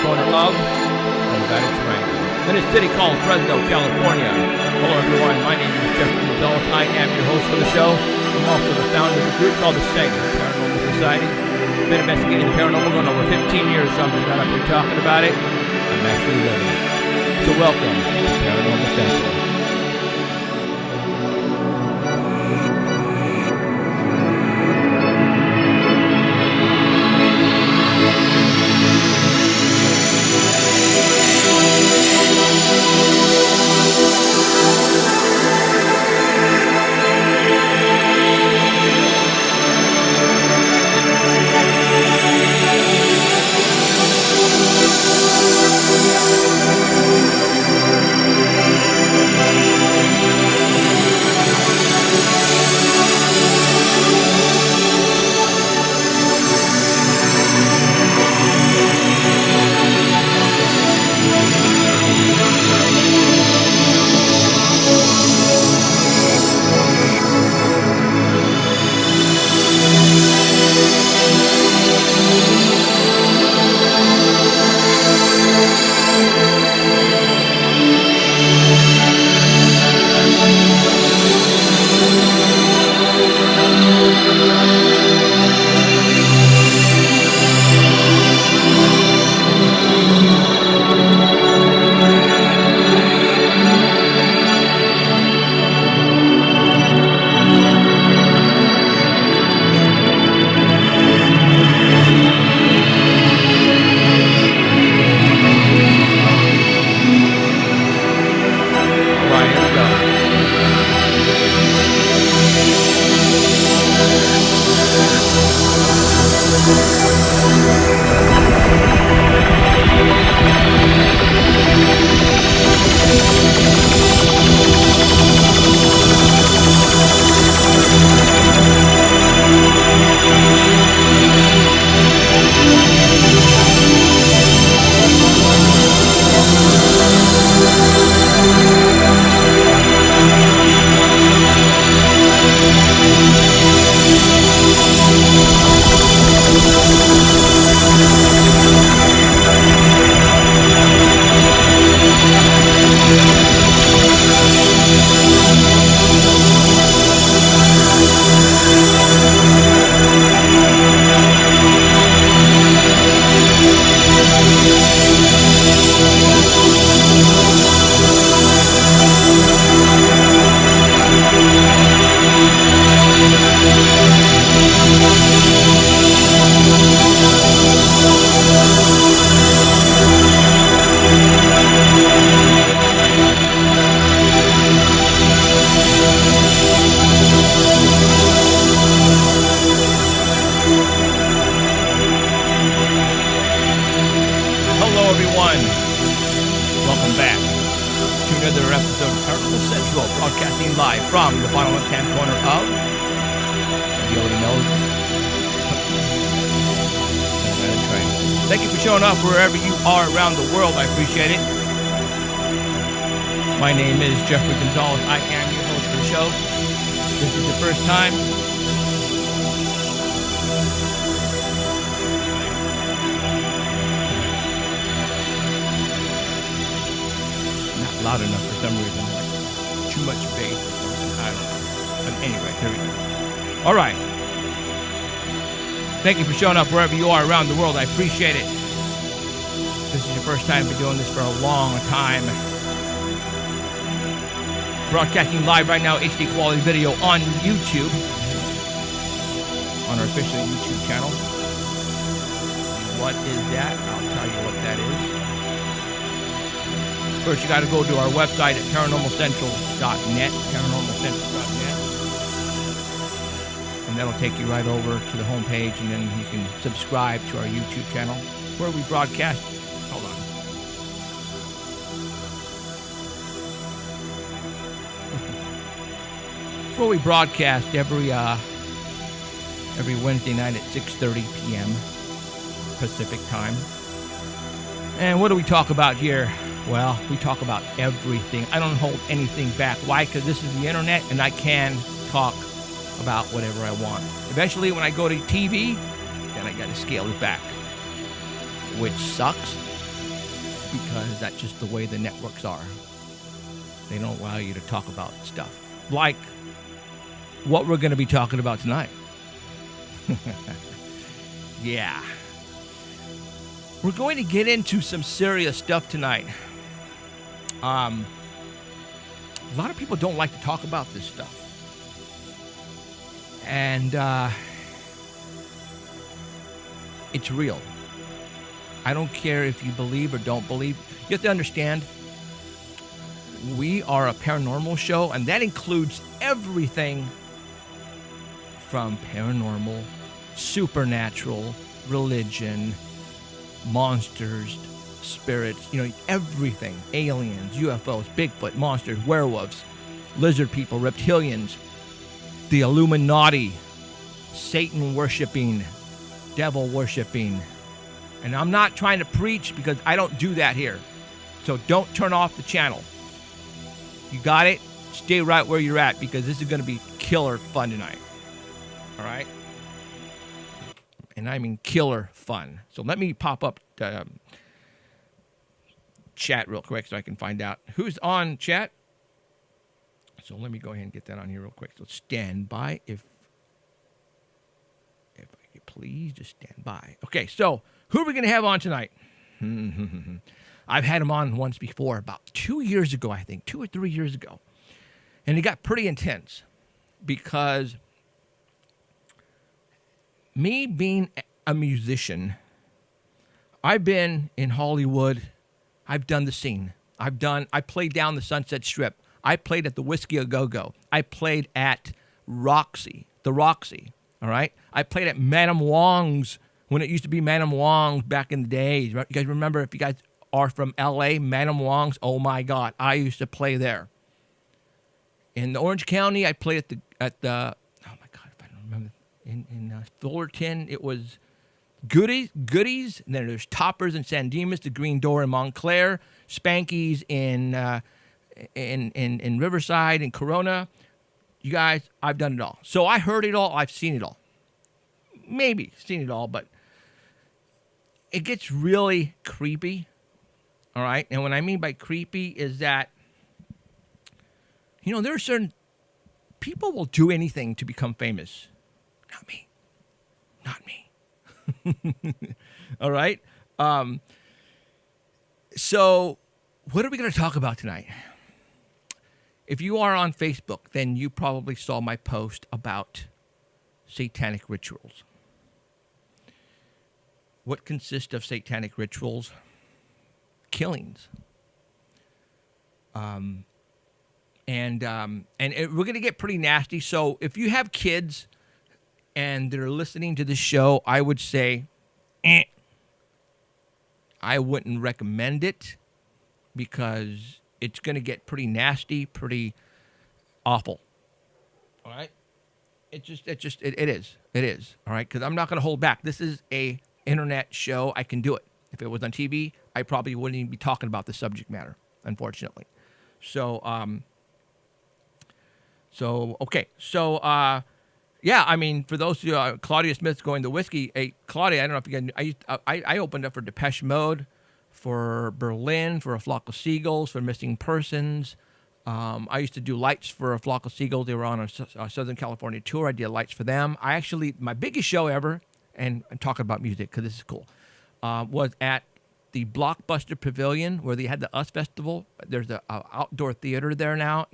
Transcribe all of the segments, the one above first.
corner of Nevada Triangle. In a city called Fresno, California. Hello everyone, my name is Jeffrey Gonzalez. I am your host for the show. I'm also the founder of a group called the SEG, Paranormal Society. Been investigating the paranormal going over 15 years, so I'm just not up here talking about it. I'm actually living it. So welcome to Paranormal Central. Wherever you are around the world, I appreciate it. My name is Jeffrey Gonzalez. I am your host for the show. This is your first time. It's not loud enough for some reason. Like too much bass or something. I don't know. But anyway, here we go. All right. Thank you for showing up wherever you are around the world. I appreciate it. This is your first time for doing this for a long time. Broadcasting live right now, HD quality video on YouTube. On our official YouTube channel. What is that? I'll tell you what that is. First, you got to go to our website at paranormalcentral.net. Paranormalcentral.net. And that'll take you right over to the homepage, and then you can subscribe to our YouTube channel where we broadcast. Hold on. Where we broadcast every Wednesday night at 6:30 p.m. Pacific time. And what do we talk about here? Well, we talk about everything. I don't hold anything back. Why? Because this is the internet, and I can talk about whatever I want. Eventually, when I go to TV, then I got to scale it back, which sucks. because that's just the way the networks are. They don't allow you to talk about stuff like what we're going to be talking about tonight. Yeah. We're going to get into some serious stuff tonight. A lot of people don't like to talk about this stuff. And it's real. I don't care if you believe or don't believe. You have to understand, we are a paranormal show, and that includes everything from paranormal, supernatural, religion, monsters, spirits, everything. Aliens, UFOs, Bigfoot, monsters, werewolves, lizard people, reptilians, the Illuminati, Satan worshiping, devil worshiping. And I'm not trying to preach because I don't do that here. So don't turn off the channel. You got it? Stay right where you're at because this is going to be killer fun tonight. All right? And I mean killer fun. So let me pop up chat real quick so I can find out who's on chat. So let me go ahead and get that on here real quick. So stand by if you please, just stand by. Okay, so who are we going to have on tonight? I've had him on once before, about 2 years ago, I think, 2 or 3 years ago. And it got pretty intense because me being a musician, I've been in Hollywood. I've done the scene. I played down the Sunset Strip. I played at the Whiskey A Go-Go. I played at the Roxy, all right? I played at Madame Wong's when it used to be Madame Wong's back in the days. You guys remember, if you guys are from L.A., Madame Wong's? Oh, my God. I used to play there. In Orange County, I played at the oh, my God, if I don't remember. In Fullerton, it was Goodies, and then there's Toppers in San Dimas, the Green Door in Montclair, Spanky's in Riverside, in Corona. You guys, I've done it all. So I heard it all. I've seen it all. Maybe seen it all, but it gets really creepy. All right? And what I mean by creepy is that, there are certain people will do anything to become famous. Not me. Not me. All right? So what are we going to talk about tonight? If you are on Facebook, then you probably saw my post about satanic rituals. What consists of satanic rituals? Killings. And we're going to get pretty nasty. So if you have kids and they're listening to this show, I would say, I wouldn't recommend it because it's going to get pretty nasty, pretty awful. All right? It is. All right? Because I'm not going to hold back. This is a internet show. I can do it. If it was on TV, I probably wouldn't even be talking about the subject matter, unfortunately. So, okay. So, yeah, I mean, for those who, Claudia Smith's going to whiskey. Hey, Claudia, I don't know if you guys, I opened up for Depeche Mode, for Berlin, for A Flock of Seagulls, for Missing Persons. I used to do lights for A Flock of Seagulls. They were on a Southern California tour. I did lights for them. My biggest show ever, and I'm talking about music because this is cool, was at the Blockbuster Pavilion where they had the US Festival. There's an outdoor theater there now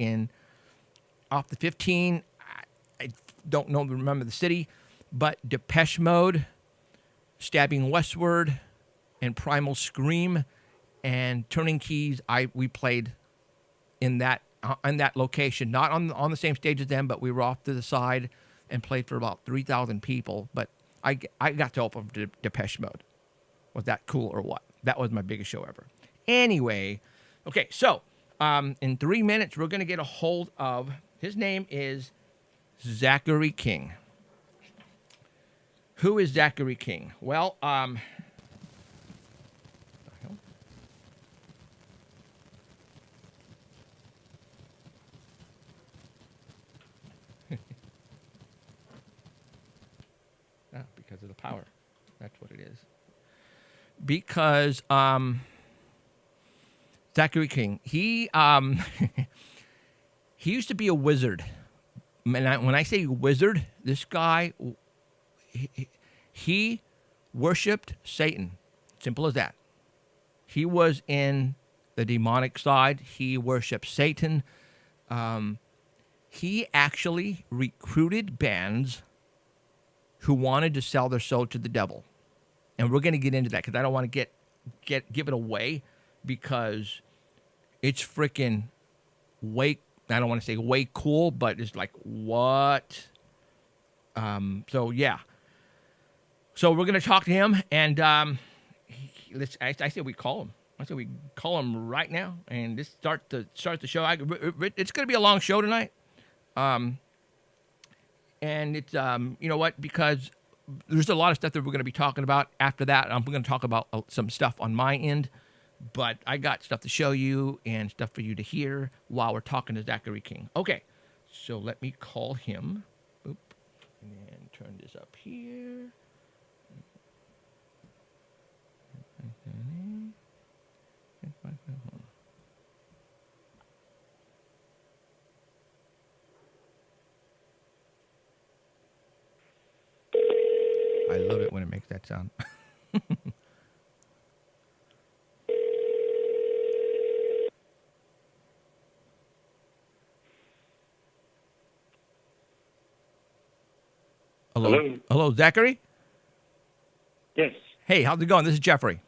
off the 15. I don't remember the city, but Depeche Mode, Stabbing Westward, and Primal Scream, and Turning Keys. We played in that location, not on the same stage as them, but we were off to the side and played for about 3,000 people. But I got to open for Depeche Mode. Was that cool or what? That was my biggest show ever. Anyway, okay, so in 3 minutes, we're going to get a hold of, his name is Zachary King. Who is Zachary King? Well, because of the power. That's what it is. Because Zachary King. He he used to be a wizard. When I say wizard, this guy he worshipped Satan. Simple as that. He was in the demonic side. He worshipped Satan. He actually recruited bands who wanted to sell their soul to the devil. And we're going to get into that because I don't want to give it away because it's freaking way, I don't want to say way cool, but it's like, what? So, yeah. So we're going to talk to him, and I say we call him. I say we call him right now and just start the show. It's going to be a long show tonight. And it's, you know what, because there's a lot of stuff that we're going to be talking about after that. I'm going to talk about some stuff on my end, but I got stuff to show you and stuff for you to hear while we're talking to Zachary King. Okay, so let me call him. Oop, and turn this up here. I love it when it makes that sound. Hello. Hello, Zachary? Yes. Hey, how's it going? This is Jeffrey.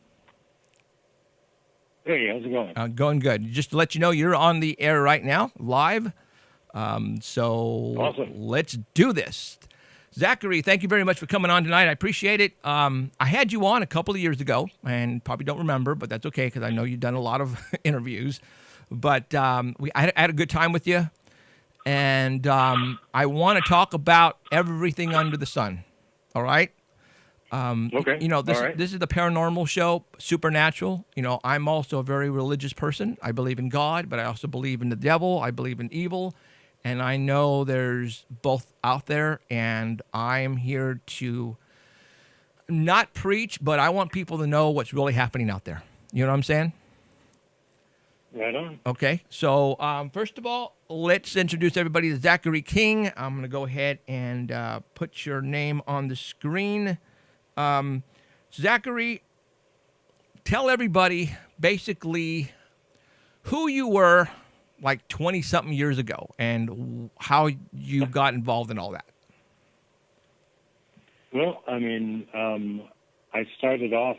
Hey, how's it going? Going good. Just to let you know, you're on the air right now, live. So awesome. Let's do this. Zachary, thank you very much for coming on tonight. I appreciate it. I had you on a couple of years ago, and probably don't remember, but that's okay because I know you've done a lot of interviews. But I had a good time with you, and I want to talk about everything under the sun. All right? Okay. You know, this right. This is the paranormal show, supernatural. You know, I'm also a very religious person. I believe in God, but I also believe in the devil. I believe in evil. And I know there's both out there, and I'm here to not preach, but I want people to know what's really happening out there. You know what I'm saying? Right on. Okay. So first of all, let's introduce everybody to Zachary King. I'm going to go ahead and put your name on the screen. Zachary, tell everybody basically who you were like 20-something years ago and how you got involved in all that. Well, I mean, I started off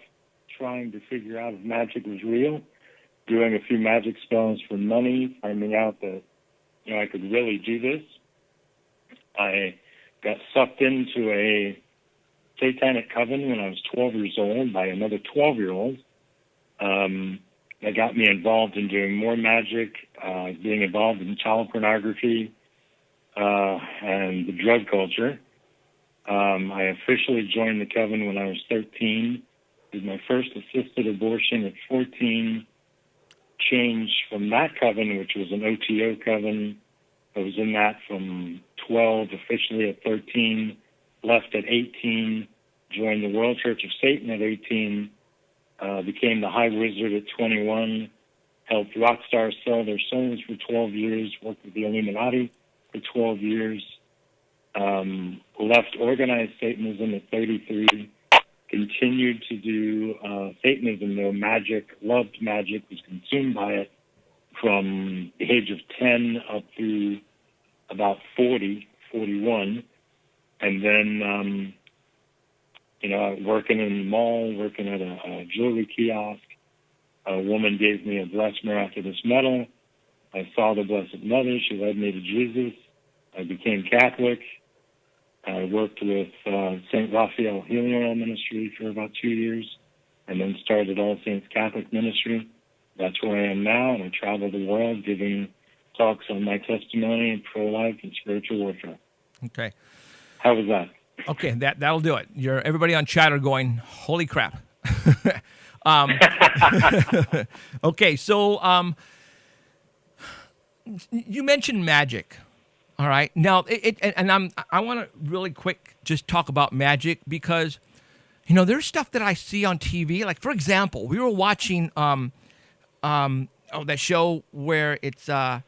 trying to figure out if magic was real, doing a few magic spells for money, finding out that, you know, I could really do this. I got sucked into a satanic coven when I was 12 years old by another 12-year-old. That got me involved in doing more magic, being involved in child pornography, and the drug culture. I officially joined the coven when I was 13. Did my first assisted abortion at 14. Changed from that coven, which was an OTO coven. I was in that from 12, officially at 13. Left at 18. Joined the World Church of Satan at 18. Became the High Wizard at 21, helped rock stars sell their souls for 12 years, worked with the Illuminati for 12 years, left organized Satanism at 33, continued to do Satanism, though magic, loved magic, was consumed by it from the age of 10 up through about 40, 41, and then you know, working in the mall, working at a jewelry kiosk. A woman gave me a Blessed Miraculous Medal. I saw the Blessed Mother. She led me to Jesus. I became Catholic. I worked with St. Raphael Healing Oil Ministry for about 2 years, and then started All Saints Catholic Ministry. That's where I am now, and I travel the world giving talks on my testimony and pro-life and spiritual warfare. Okay. How was that? Okay, that'll do it. You're everybody on chat are going, holy crap. Okay, so you mentioned magic. All right. Now, I want to really quick just talk about magic because, you know, there's stuff that I see on TV. Like, for example, we were watching Oh, that show where it's the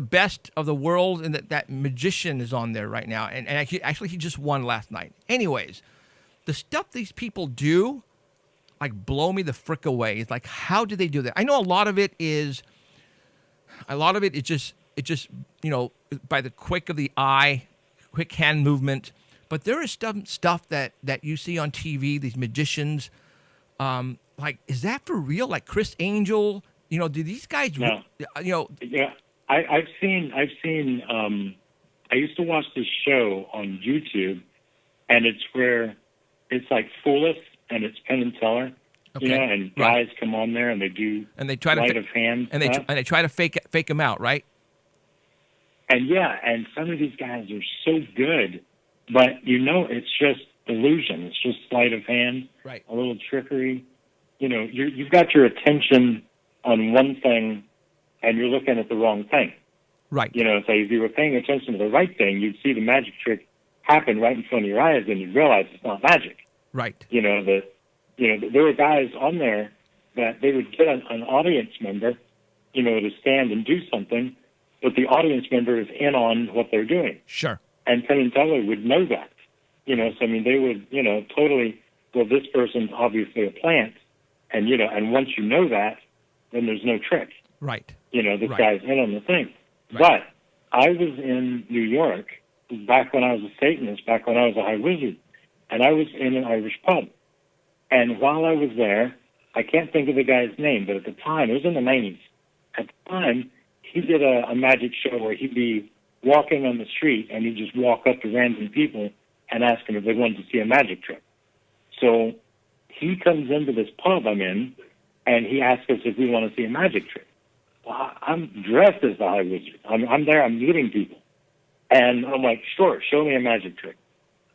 best of the world, and that magician is on there right now. And actually, he just won last night. Anyways, the stuff these people do, like, blow me the frick away. It's like, how do they do that? I know a lot of it is just by the quick of the eye, quick hand movement. But there is stuff that you see on TV, these magicians, like, is that for real? Like Chris Angel, do these guys, No. Yeah, I've seen. I used to watch this show on YouTube, and it's where it's like Fool Us, and it's Penn and Teller, okay. And guys come on there and they do sleight of hand and stuff. they try to fake them out, right? And and some of these guys are so good, but it's just illusion. It's just sleight of hand, right? A little trickery. You've got your attention on one thing, and you're looking at the wrong thing. Right. So if you were paying attention to the right thing, you'd see the magic trick happen right in front of your eyes, and you'd realize it's not magic. Right. There were guys on there that they would get an audience member, to stand and do something, but the audience member is in on what they're doing. Sure. And Penn and Teller would know that. They would, totally, well, this person's obviously a plant, and, and once you know that, then there's no trick. Right. This right. guy's in on the thing. Right. But I was in New York back when I was a Satanist, back when I was a high wizard, and I was in an Irish pub. And while I was there, I can't think of the guy's name, but at the time, it was in the 90s. At the time, he did a magic show where he'd be walking on the street, and he'd just walk up to random people and ask them if they wanted to see a magic trick. So he comes into this pub I'm in, and he asks us if we want to see a magic trick. Well, I'm dressed as the high wizard. I'm there, I'm meeting people. And I'm like, sure, show me a magic trick.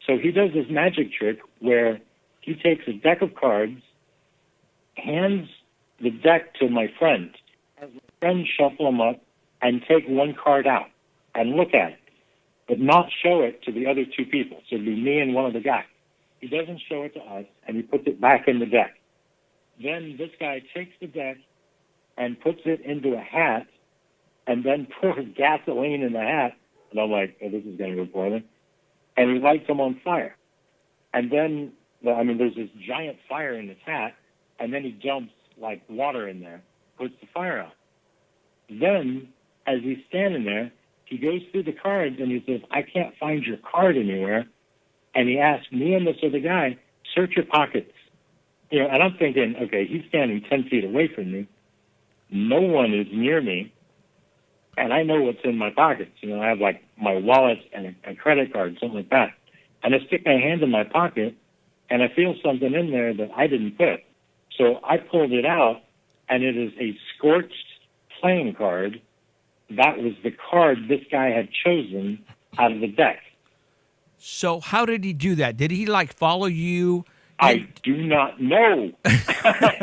So he does this magic trick where he takes a deck of cards, hands the deck to my friend, has my friend shuffle them up, and take one card out and look at it, but not show it to the other two people. So it'd be me and one of the guys. He doesn't show it to us, and he puts it back in the deck. Then this guy takes the deck and puts it into a hat, and then pours gasoline in the hat. And I'm like, oh, this is going to go poorly. And he lights them on fire. And then, there's this giant fire in his hat, and then he dumps, like, water in there, puts the fire out. Then, as he's standing there, he goes through the cards, and he says, I can't find your card anywhere. And he asks me and this other guy, search your pockets. And I'm thinking, okay, he's standing 10 feet away from me. No one is near me. And I know what's in my pockets. I have, like, my wallet and a credit card, something like that. And I stick my hand in my pocket, and I feel something in there that I didn't put. So I pulled it out, and it is a scorched playing card. That was the card this guy had chosen out of the deck. So how did he do that? Did he, like, follow you? I do not know.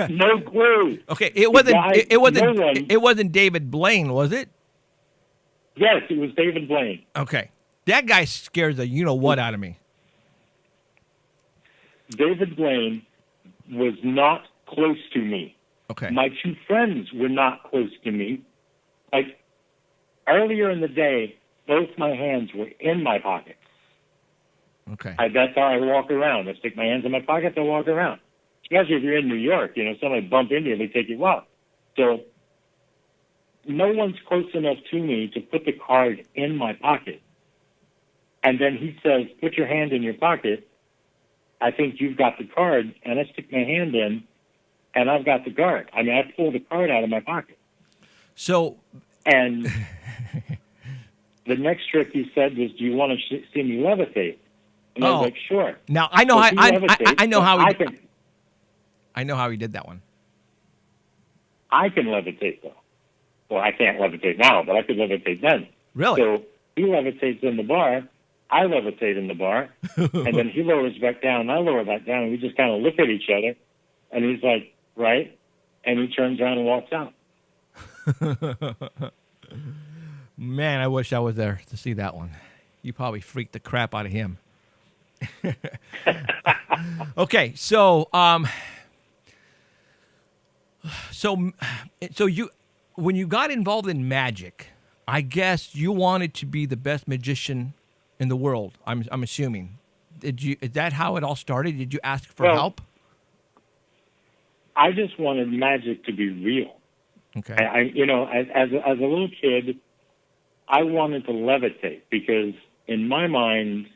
No clue. Okay, it wasn't David Blaine, was it? Yes, it was David Blaine. Okay. That guy scares the you-know-what out of me. David Blaine was not close to me. Okay. My two friends were not close to me. Like, earlier in the day, both my hands were in my pockets. Okay. That's how I walk around. I stick my hands in my pockets, I walk around. Especially if you're in New York, somebody bump into you, they take you out. So no one's close enough to me to put the card in my pocket. And then he says, put your hand in your pocket. I think you've got the card. And I stick my hand in, and I've got the card. I pulled the card out of my pocket. So, and the next trick he said was, do you want to see me levitate? And I was like, sure. Now I know so I know how he did that one. I can levitate though. Well, I can't levitate now, but I could levitate then. Really? So he levitates in the bar, I levitate in the bar, and then he lowers back down, and I lower back down, and we just kind of look at each other, and he's like, right? And he turns around and walks out. Man, I wish I was there to see that one. You probably freaked the crap out of him. Okay, so you when you got involved in magic, I guess you wanted to be the best magician in the world. I'm assuming. Is that how it all started? Did you ask for help? I just wanted magic to be real. Okay. As a little kid, I wanted to levitate because in my mind,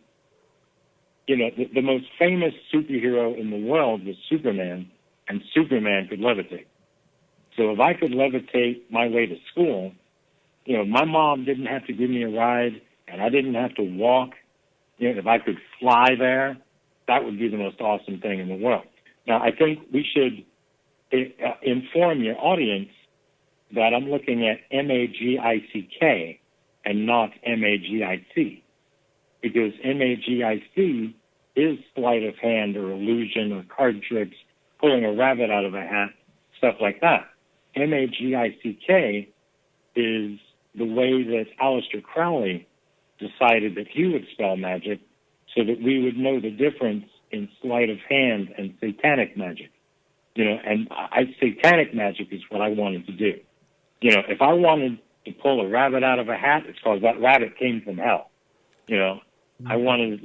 the most famous superhero in the world was Superman, and Superman could levitate. So if I could levitate my way to school, my mom didn't have to give me a ride, and I didn't have to walk. If I could fly there, that would be the most awesome thing in the world. Now, I think we should inform your audience that I'm looking at MAGICK and not MAGIC, because MAGIC is sleight of hand or illusion or card tricks, pulling a rabbit out of a hat, stuff like that. MAGICK is the way that Aleister Crowley decided that he would spell magic so that we would know the difference in sleight of hand and satanic magic. And satanic magic is what I wanted to do. If I wanted to pull a rabbit out of a hat, it's because that rabbit came from hell. I wanted,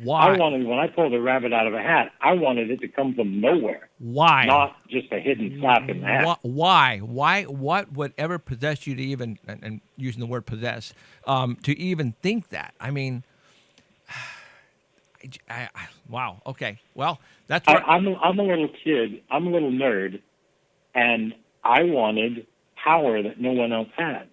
Why? When I pulled a rabbit out of a hat, I wanted it to come from nowhere. Why? Not just a hidden flap in the hat. Why? What would ever possess you to even, and using the word possess, to even think that? I mean, wow. Okay. Well, that's right. I'm a little kid. I'm a little nerd, and I wanted power that no one else had.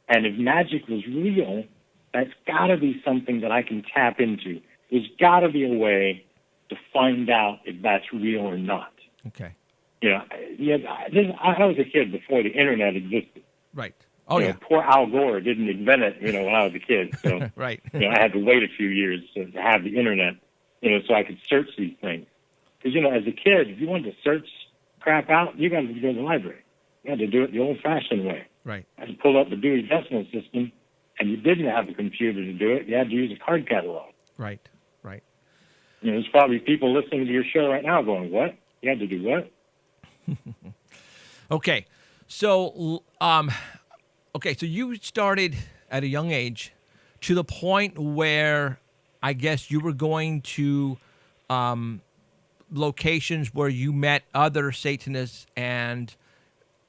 And if magic was real, that's got to be something that I can tap into. There's got to be a way to find out if that's real or not. Okay. I was a kid before the internet existed. Right. Oh, yeah. Poor Al Gore didn't invent it, when I was a kid. So, right. I had to wait a few years to have the internet, so I could search these things. Because, as a kid, if you wanted to search crap out, you got to go to the library. You had to do it the old-fashioned way. Right. You had to pull up the Dewey Decimal System, and you didn't have a computer to do it. You had to use a card catalog. Right. Right. There's probably people listening to your show right now going, what? You had to do what? Okay. So, so you started at a young age to the point where I guess you were going to locations where you met other Satanists, and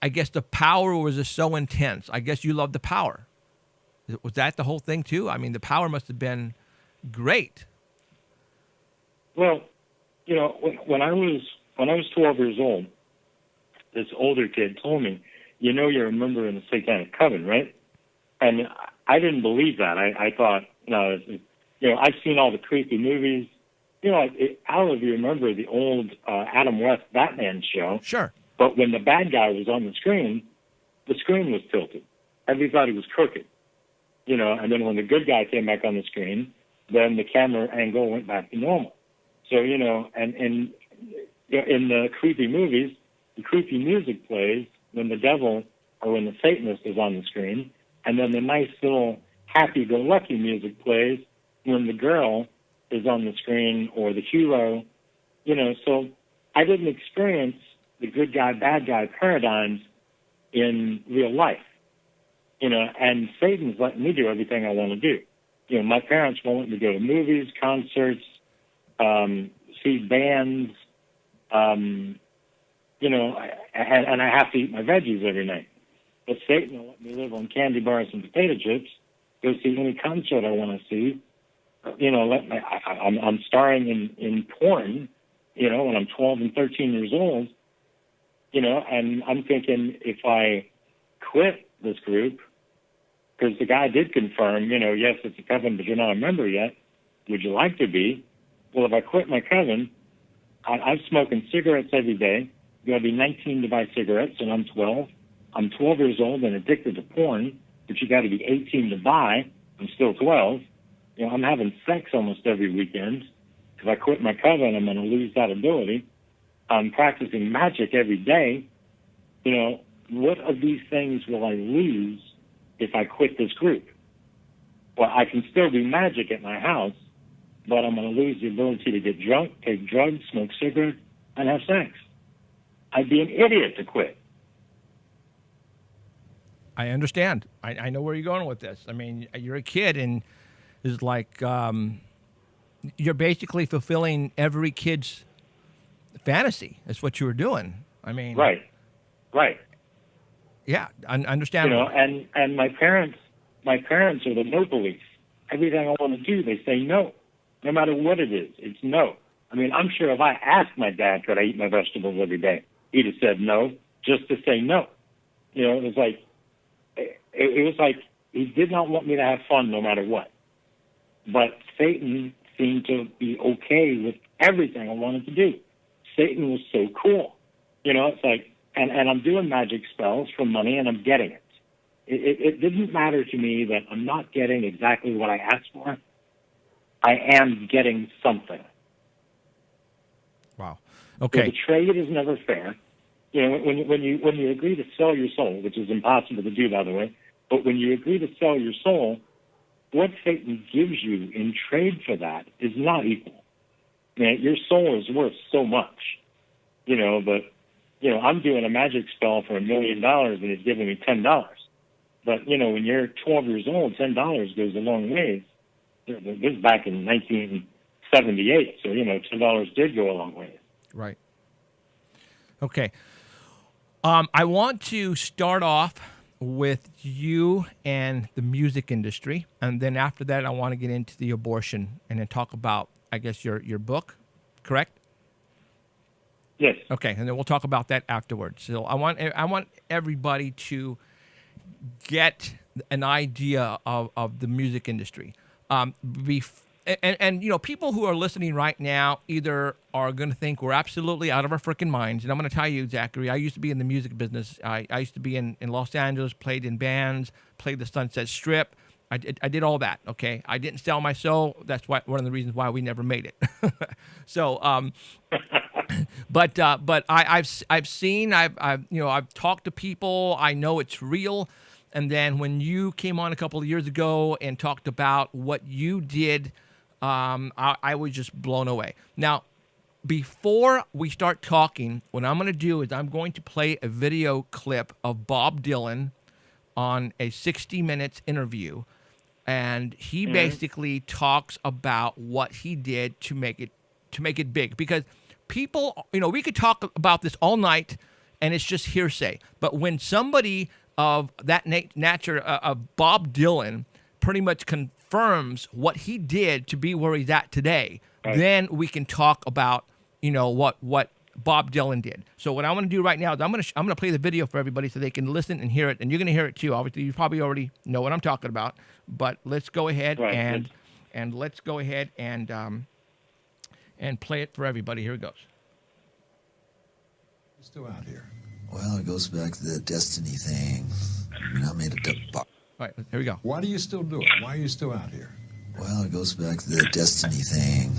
I guess the power was just so intense. I guess you loved the power. Was that the whole thing too? I mean, the power must have been great. Well, when I was 12 years old, this older kid told me, you're a member in the Satanic Coven, right? And I didn't believe that. I thought, I've seen all the creepy movies. I don't know if you remember the old Adam West Batman show. Sure. But when the bad guy was on the screen was tilted. Everybody was crooked. And then when the good guy came back on the screen, then the camera angle went back to normal. So, and in the creepy movies, the creepy music plays when the devil or when the Satanist is on the screen, and then the nice little happy-go-lucky music plays when the girl is on the screen or the hero. So I didn't experience the good guy, bad guy paradigms in real life. And Satan's letting me do everything I want to do. My parents won't let me go to movies, concerts, see bands, and I have to eat my veggies every night. But Satan will let me live on candy bars and potato chips, go see any concert I want to see. I'm starring in porn, when I'm 12 and 13 years old, and I'm thinking if I quit this group, because the guy did confirm, yes, it's a coven, but you're not a member yet. Would you like to be? Well, if I quit my coven, I'm smoking cigarettes every day. You got to be 19 to buy cigarettes, and I'm 12. I'm 12 years old and addicted to porn, but you got to be 18 to buy. I'm still 12. I'm having sex almost every weekend. If I quit my coven, I'm going to lose that ability. I'm practicing magic every day. What of these things will I lose if I quit this group? Well, I can still do magic at my house, but I'm going to lose the ability to get drunk, take drugs, smoke cigarettes, and have sex. I'd be an idiot to quit. I understand. I know where you're going with this. I mean, you're a kid, and it's like you're basically fulfilling every kid's fantasy. That's what you were doing. I mean, Right. Yeah, understandable. And my parents are the no belief. Everything I want to do, they say no. No matter what it is, it's no. I mean, I'm sure if I asked my dad, could I eat my vegetables every day, he'd have said no, just to say no. It was like, he did not want me to have fun no matter what. But Satan seemed to be okay with everything I wanted to do. Satan was so cool. It's like, and I'm doing magic spells for money, and I'm getting it. It didn't matter to me that I'm not getting exactly what I asked for. I am getting something. Wow. Okay. So the trade is never fair. When you agree to sell your soul, which is impossible to do, by the way, but when you agree to sell your soul, what Satan gives you in trade for that is not equal. Your soul is worth so much, but, I'm doing a magic spell for $1 million and he's giving me $10. But, when you're 12 years old, $10 goes a long ways. This is back in 1978, so, $10 did go a long way. Right. Okay. I want to start off with you and the music industry, and then after that, I want to get into the abortion and then talk about, I guess, your book, correct? Yes. Okay, and then we'll talk about that afterwards. So I want everybody to get an idea of the music industry. People who are listening right now either are going to think we're absolutely out of our freaking minds. And I'm going to tell you, Zachary, I used to be in the music business. I used to be in Los Angeles, played in bands, played the Sunset Strip. I did all that, okay? I didn't sell my soul. That's one of the reasons why we never made it. So, but I've seen, I've talked to people. I know it's real. And then when you came on a couple of years ago and talked about what you did, I was just blown away. Now, before we start talking, what I'm going to do is I'm going to play a video clip of Bob Dylan on a 60 Minutes interview. And he basically talks about what he did to make it big. Because people, we could talk about this all night and it's just hearsay. But when somebody of that nature of Bob Dylan pretty much confirms what he did to be where he's at today, right, then we can talk about, what Bob Dylan did. So what I want to do right now is I'm going to play the video for everybody so they can listen and hear it, and you're going to hear it too. Obviously, you probably already know what I'm talking about, but let's go ahead and let's go ahead and play it for everybody. Here it goes. Still out here. Well, it goes back to the destiny thing. I made a all right, here we go. Why do you still do it? Why are you still out here? Well, it goes back to the destiny thing.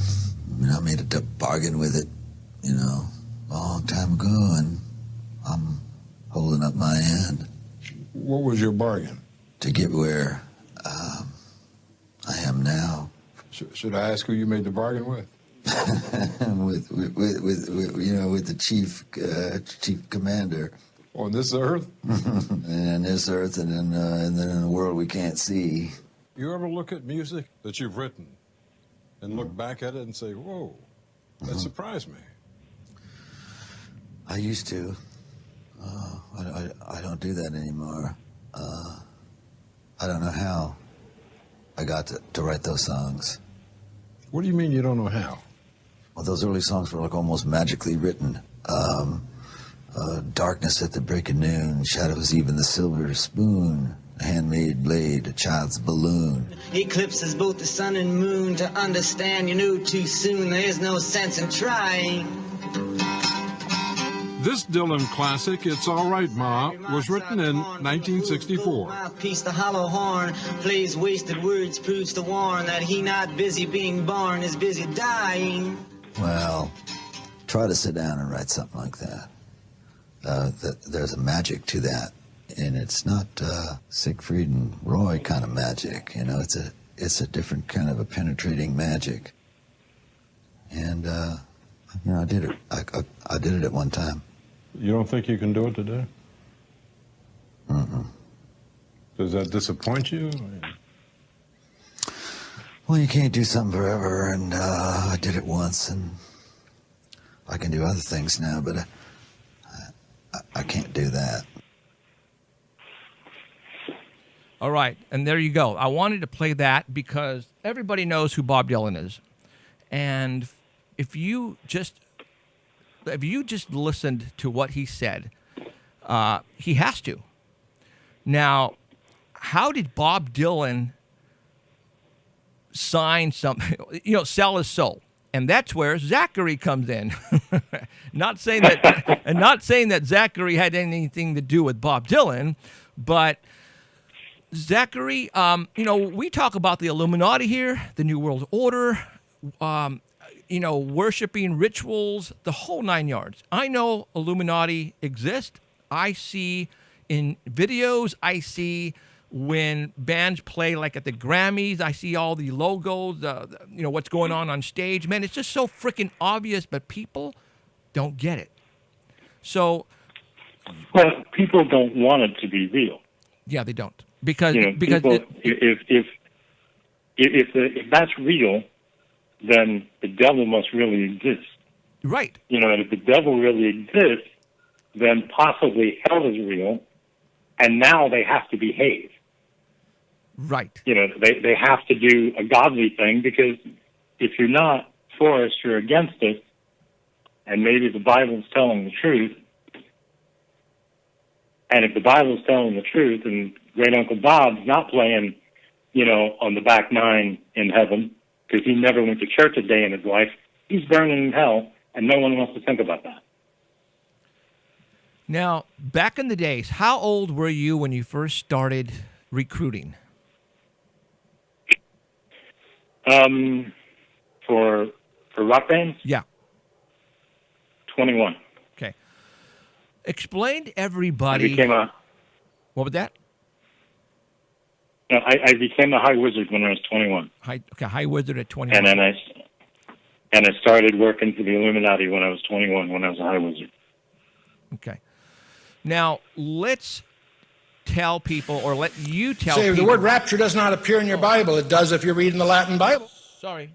I made a bargain with it, a long time ago, and I'm holding up my end. What was your bargain? To get where I am now. Should I ask who you made the bargain with? with the chief commander. On this earth? And this earth, and then in a world we can't see. You ever look at music that you've written and look back at it and say, whoa, that surprised me? I used to. I don't do that anymore. I don't know how I got to write those songs. What do you mean you don't know how? Well, those early songs were like almost magically written. Darkness at the break of noon, shadows even the silver spoon, a handmade blade, a child's balloon. Eclipses both the sun and moon. To understand, you knew too soon. There's no sense in trying. This Dylan classic, It's All Right, Ma, was written in 1964. Mouthpiece, the hollow horn, plays wasted words, proves to warn that he not busy being born, is busy dying. Well, try to sit down and write something like that. There's a magic to that, and it's not Siegfried and Roy kind of magic. It's a different kind of a penetrating magic. And I did it. I did it at one time. You don't think you can do it today? Does that disappoint you? Well, you can't do something forever, and I did it once, and I can do other things now, but I can't do that. All right, and there you go. I wanted to play that because everybody knows who Bob Dylan is, and if you just listened to what he said, he has to. Now, how did Bob Dylan sign something? Sell his soul, and that's where Zachary comes in. not saying that Zachary had anything to do with Bob Dylan, but Zachary, we talk about the Illuminati here, the New World Order, worshiping rituals, the whole 9 yards. I know Illuminati exist. I see in videos, I see when bands play like at the Grammys, I see all the logos, what's going on stage. Man, it's just so freaking obvious, but people don't get it. So, well, people don't want it to be real. Yeah, they don't. Because people, if that's real, then the devil must really exist. Right. And if the devil really exists, then possibly hell is real, and now they have to behave. Right. They have to do a godly thing, because if you're not for us, you're against us, and maybe the Bible's telling the truth. And if the Bible's telling the truth, and Great Uncle Bob's not playing, on the back nine in heaven, because he never went to church a day in his life, he's burning in hell, and no one wants to think about that. Now, back in the days, how old were you when you first started recruiting? For rock bands? Yeah. 21. Okay. Explain to everybody. What was that? No, I became a high wizard when I was 21. High wizard at 21. And then I started working for the Illuminati when I was 21, when I was a high wizard. Okay. Now, let's tell people, or let you tell people. The word rapture does not appear in your Bible. It does if you're reading the Latin Bible. Sorry.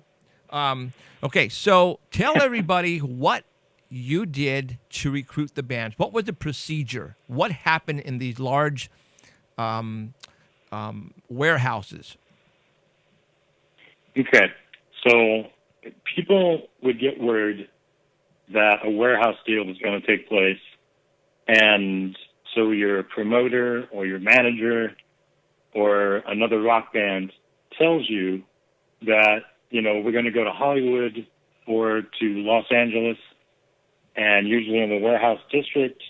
Okay, so tell everybody what you did to recruit the bands. What was the procedure? What happened in these large warehouses? Okay, so people would get word that a warehouse deal was going to take place, and so your promoter or your manager or another rock band tells you that, we're going to go to Hollywood or to Los Angeles, and usually in the warehouse district.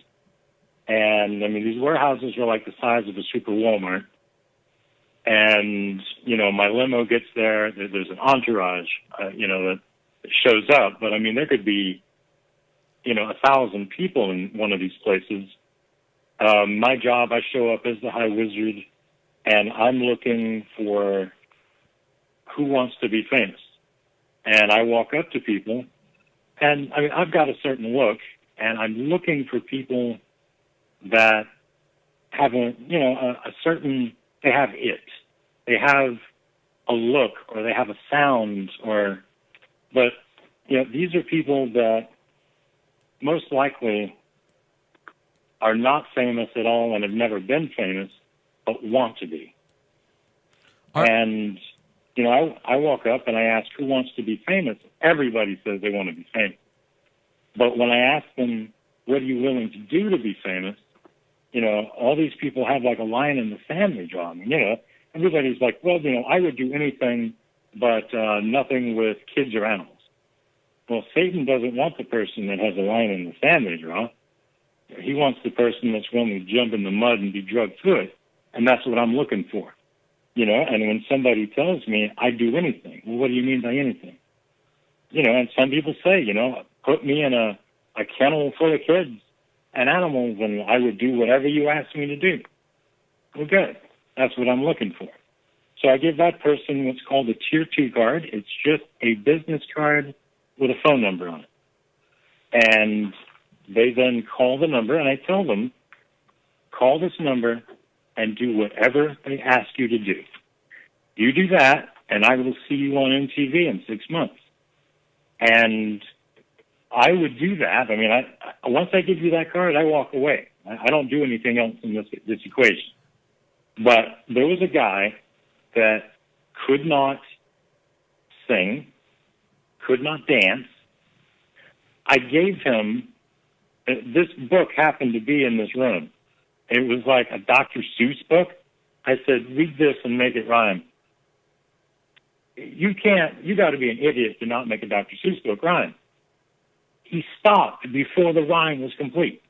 And, these warehouses are like the size of a super Walmart. And, my limo gets there. There's an entourage, that shows up. But, there could be, 1,000 people in one of these places. My job, I show up as the high wizard, and I'm looking for who wants to be famous. And I walk up to people, and, I've got a certain look, and I'm looking for people that have a certain, they have it. They have a look, or they have a sound, but these are people that most likely are not famous at all and have never been famous, but want to be. And, I walk up and I ask who wants to be famous. Everybody says they want to be famous. But when I ask them, what are you willing to do to be famous? All these people have like a line in the sand they draw. Everybody's like, well, I would do anything, but nothing with kids or animals. Well, Satan doesn't want the person that has a line in the sand they draw. He wants the person that's willing to jump in the mud and be drugged through it. And that's what I'm looking for. And when somebody tells me I do anything, well, what do you mean by anything? And some people say, put me in a kennel full of kids and animals, and I would do whatever you ask me to do. Well, good. That's what I'm looking for. So I give that person what's called a Tier 2 card. It's just a business card with a phone number on it. And they then call the number, and I tell them, call this number and do whatever they ask you to do. You do that, and I will see you on MTV in 6 months. And I would do that. I mean, once I give you that card, I walk away. I don't do anything else in this equation. But there was a guy that could not sing, could not dance. I gave him, this book happened to be in this room. It was like a Dr. Seuss book. I said, read this and make it rhyme. You got to be an idiot to not make a Dr. Seuss book rhyme. He stopped before the rhyme was complete.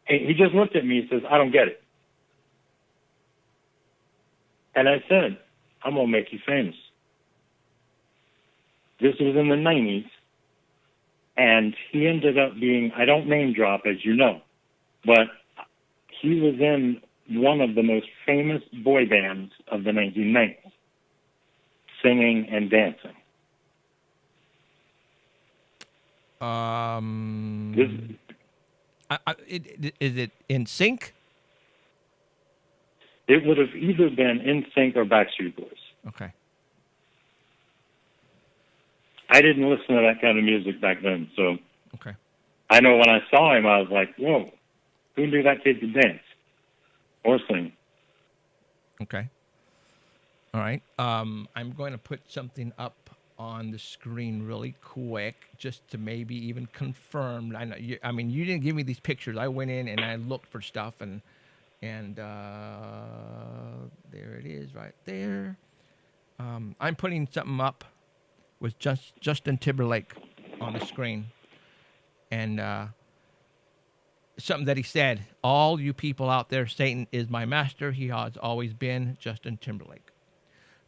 And he just looked at me and says, I don't get it. And I said, I'm going to make you famous. This was in the 90s. And he ended up being, I don't name drop, as you know, but he was in one of the most famous boy bands of the 1990s, singing and dancing. Is it in sync? It would have either been NSYNC or Backstreet Boys. Okay. I didn't listen to that kind of music back then, so okay. I know when I saw him, I was like, whoa, who knew that kid could dance or sing? Okay. All right. I'm going to put something up on the screen really quick just to maybe even confirm. I know you didn't give me these pictures. I went in and I looked for stuff, and there it is right there. I'm putting something up with Justin Timberlake on the screen, and something that he said: all you people out there, Satan is my master. He has always been. Justin Timberlake.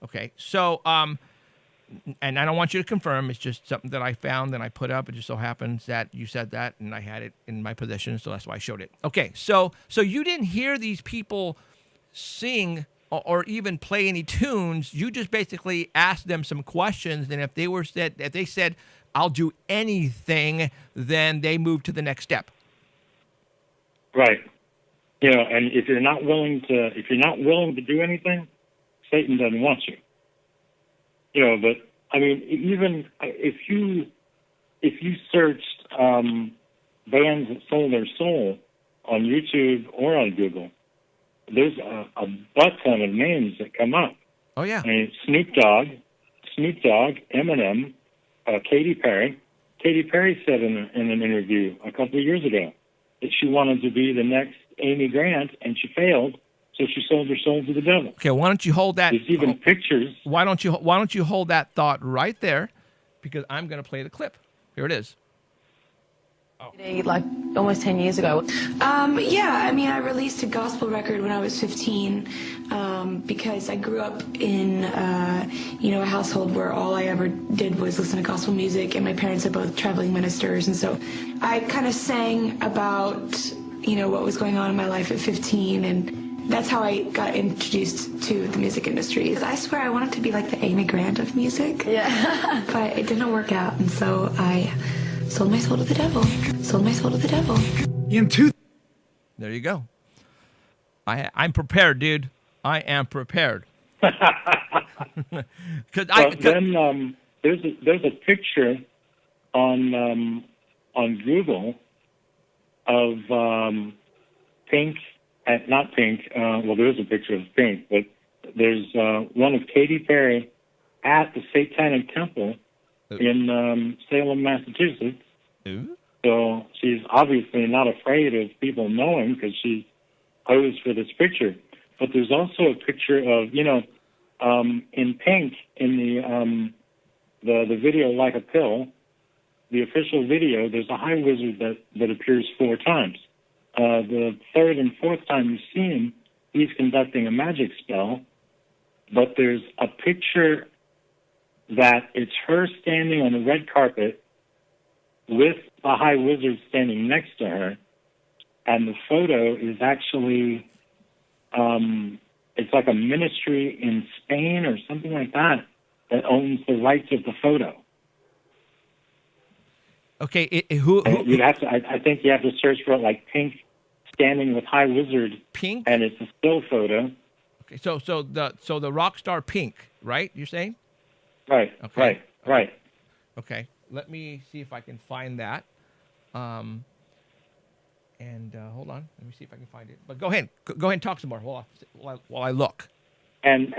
Okay, so and I don't want you to confirm. It's just something that I found and I put up. It just so happens that you said that, and I had it in my possession, so that's why I showed it. Okay, so you didn't hear these people sing or even play any tunes. You just basically asked them some questions, and if they said I'll do anything, then they moved to the next step. Right. And if you're not willing to do anything, Satan doesn't want you. But I mean, even if you searched bands that sold their soul on YouTube or on Google, there's a butt ton of names that come up. Oh yeah. I mean, Snoop Dogg, Eminem, Katy Perry. Katy Perry said in an interview a couple of years ago that she wanted to be the next Amy Grant, and she failed. So she sold her soul to the devil. Okay, why don't you hold that? There's even pictures. Why don't you hold that thought right there? Because I'm going to play the clip. Here it is. Oh. Like almost 10 years ago. Yeah, I mean, I released a gospel record when I was 15 because I grew up in, a household where all I ever did was listen to gospel music, and my parents are both traveling ministers, and so I kind of sang about, what was going on in my life at 15, and that's how I got introduced to the music industry. I swear I wanted to be like the Amy Grant of music. Yeah. But it didn't work out, and so I sold my soul to the devil. There you go. I'm prepared, dude. I am prepared. Then there's a picture on Google of Pink. Not Pink. Well, there is a picture of Pink, but there's one of Katy Perry at the Satanic Temple in Salem, Massachusetts. Ooh. So she's obviously not afraid of people knowing because she posed for this picture. But there's also a picture of, in Pink, in the video Like a Pill, the official video, there's a high wizard that appears 4 times. The third and fourth time you see him, he's conducting a magic spell, but there's a picture that it's her standing on the red carpet with the high wizard standing next to her, and the photo is actually, it's like a ministry in Spain or something like that owns the rights of the photo. Okay, who you'd have to. I think you have to search for it, like Pink standing with High Wizard. Pink? And it's a still photo. Okay, so the rock star Pink, right? You're saying? Right. Okay. Right. Okay. Let me see if I can find that. And hold on. Let me see if I can find it. But go ahead. Go ahead and talk some more while I look. And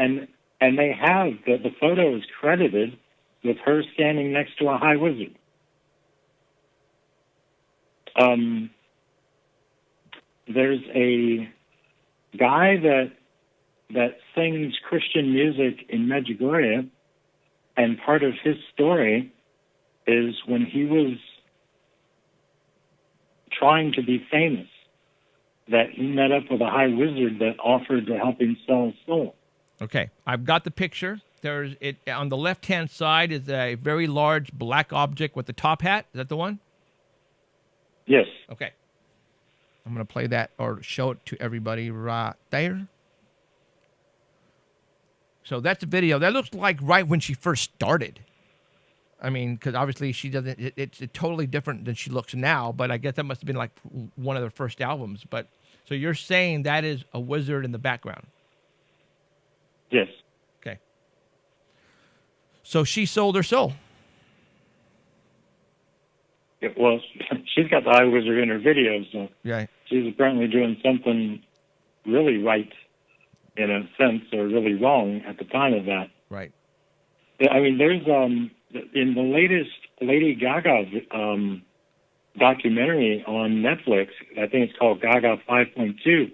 they have the photo is credited with her standing next to a High Wizard. There's a guy that sings Christian music in Medjugorje, and part of his story is when he was trying to be famous, that he met up with a High Wizard that offered to help him sell his soul. Okay, I've got the picture. There's it on the left-hand side is a very large black object with the top hat. Is that the one? Yes. Okay. I'm going to play that or show it to everybody right there. So that's the video. That looks like right when she first started. I mean, because obviously she doesn't, it's totally different than she looks now, but I guess that must have been like one of their first albums. But so you're saying that is a wizard in the background? Yes. Okay. So she sold her soul. Yeah, well, she's got the High Wizard in her videos, so Yeah. she's apparently doing something really right in a sense, or really wrong at the time of that. Right. I mean, there's in the latest Lady Gaga documentary on Netflix, I think it's called Gaga 5.2.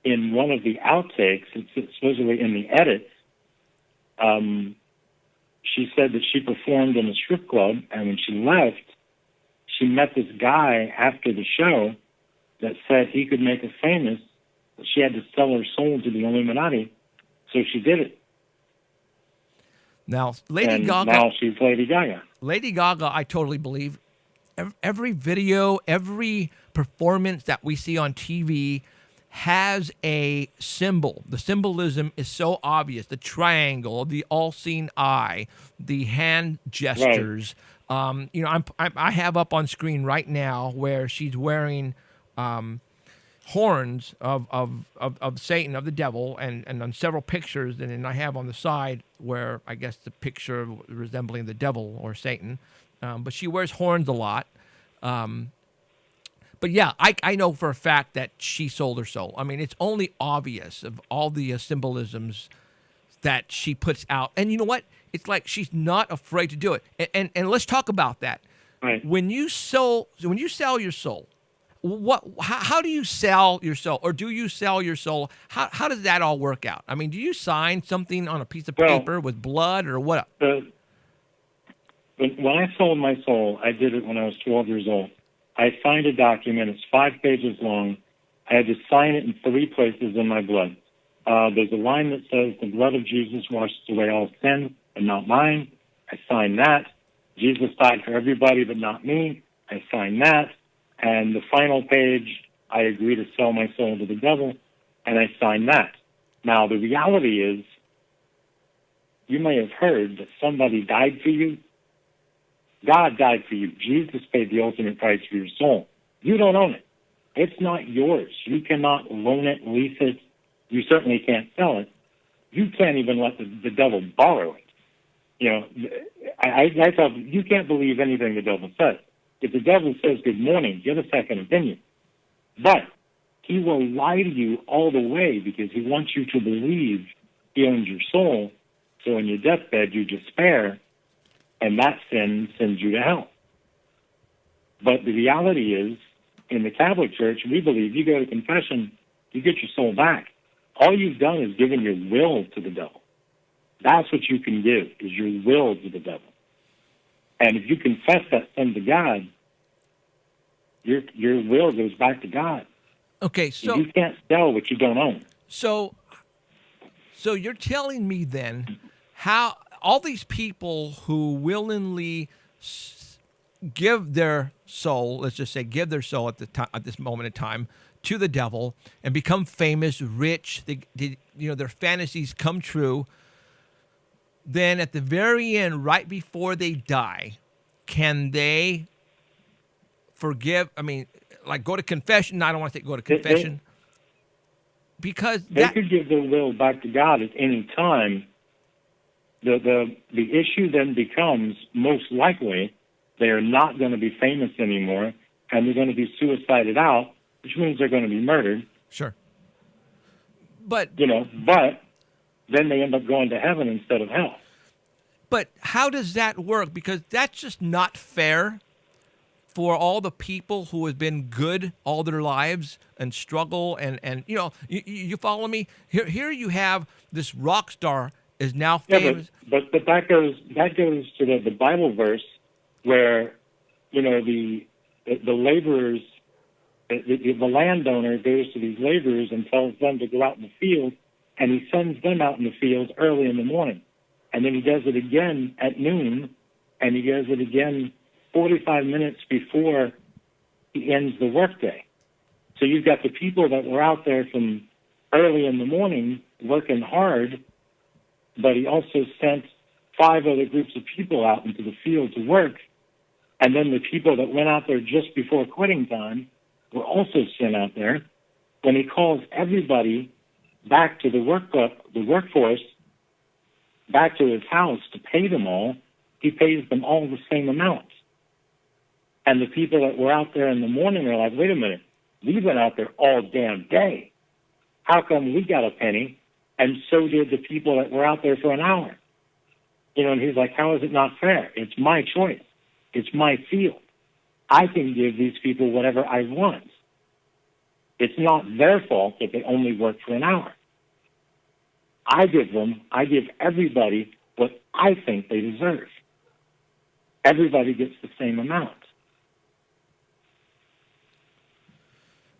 In one of the outtakes, it's supposedly in the edits, she said that she performed in a strip club, and when she left, she met this guy after the show that said he could make her famous, but she had to sell her soul to the Illuminati, so she did it. Now, Lady Gaga. Now she's Lady Gaga. Lady Gaga, I totally believe. Every video, every performance that we see on TV has a symbol. The symbolism is so obvious. The triangle, the all-seeing eye, the hand gestures. Right. I have up on screen right now where she's wearing horns of Satan, of the devil, and on several pictures, and then I have on the side where I guess the picture resembling the devil or Satan, but she wears horns a lot. But yeah, I know for a fact that she sold her soul. I mean, it's only obvious of all the symbolisms that she puts out, and you know what? It's like she's not afraid to do it. And let's talk about that. Right. When you sell your soul, how do you sell your soul, or do you sell your soul? How does that all work out? I mean, do you sign something on a piece of paper with blood, or what? When I sold my soul, I did it when I was 12 years old. I signed a document. It's 5 pages long. I had to sign it in 3 places in my blood. There's a line that says, "The blood of Jesus washes away all sin, but not mine." I signed that. "Jesus died for everybody, but not me." I signed that. And the final page, "I agree to sell my soul to the devil," and I signed that. Now, the reality is, you may have heard that somebody died for you. God died for you. Jesus paid the ultimate price for your soul. You don't own it. It's not yours. You cannot loan it, lease it. You certainly can't sell it. You can't even let the devil borrow it. You know, I tell you, you can't believe anything the devil says. If the devil says good morning, get a second opinion. But he will lie to you all the way because he wants you to believe he owns your soul. So in your deathbed, you despair, and that sin sends you to hell. But the reality is, in the Catholic Church, we believe you go to confession, you get your soul back. All you've done is given your will to the devil. That's what you can give, is your will to the devil. And if you confess that sin to God, your will goes back to God. Okay, so you can't sell what you don't own. So you're telling me then how all these people who willingly give their soul, let's just say give their soul at this moment in time to the devil and become famous, rich, their fantasies come true, then at the very end, right before they die, can they forgive. I mean, like go to confession. I don't want to say go to confession because they could give their will back to God at any time. The issue then becomes most likely they are not going to be famous anymore, and they're going to be suicided out, which means they're going to be murdered. Sure. But but then they end up going to heaven instead of hell. But how does that work? Because that's just not fair for all the people who have been good all their lives and struggle and you follow me? Here you have this rock star is now famous. Yeah, but that goes to the Bible verse where the laborers, the landowner goes to these laborers and tells them to go out in the field, and he sends them out in the field early in the morning. And then he does it again at noon, and he does it again 45 minutes before he ends the workday. So you've got the people that were out there from early in the morning working hard, but he also sent 5 other groups of people out into the field to work. And then the people that went out there just before quitting time were also sent out there. When he calls everybody back to the workforce, back to his house to pay them all, he pays them all the same amount. And the people that were out there in the morning are like, wait a minute, we went out there all damn day. How come we got a penny? And so did the people that were out there for an hour. And he's like, how is it not fair? It's my choice. It's my field. I can give these people whatever I want. It's not their fault that they only work for an hour. I give everybody what I think they deserve. Everybody gets the same amount.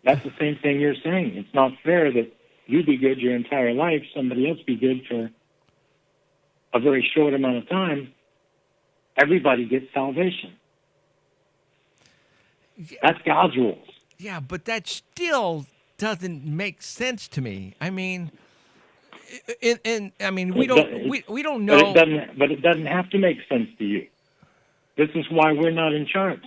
That's the same thing you're saying. It's not fair that you be good your entire life, somebody else be good for a very short amount of time. Everybody gets salvation. That's God's rules. Yeah, but that still doesn't make sense to me. I mean, we don't know. But it doesn't have to make sense to you. This is why we're not in charge.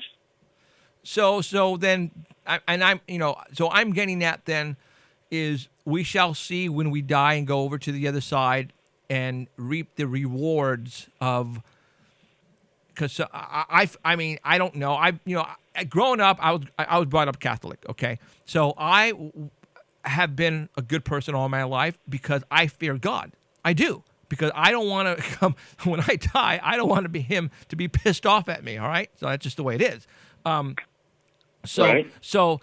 So then, I'm getting at then is we shall see when we die and go over to the other side and reap the rewards of. Because I don't know. Growing up, I was brought up Catholic. Okay, so I have been a good person all my life because I fear God. I do, because I don't want to come when I die. I don't want to be him to be pissed off at me. All right, so that's just the way it is. So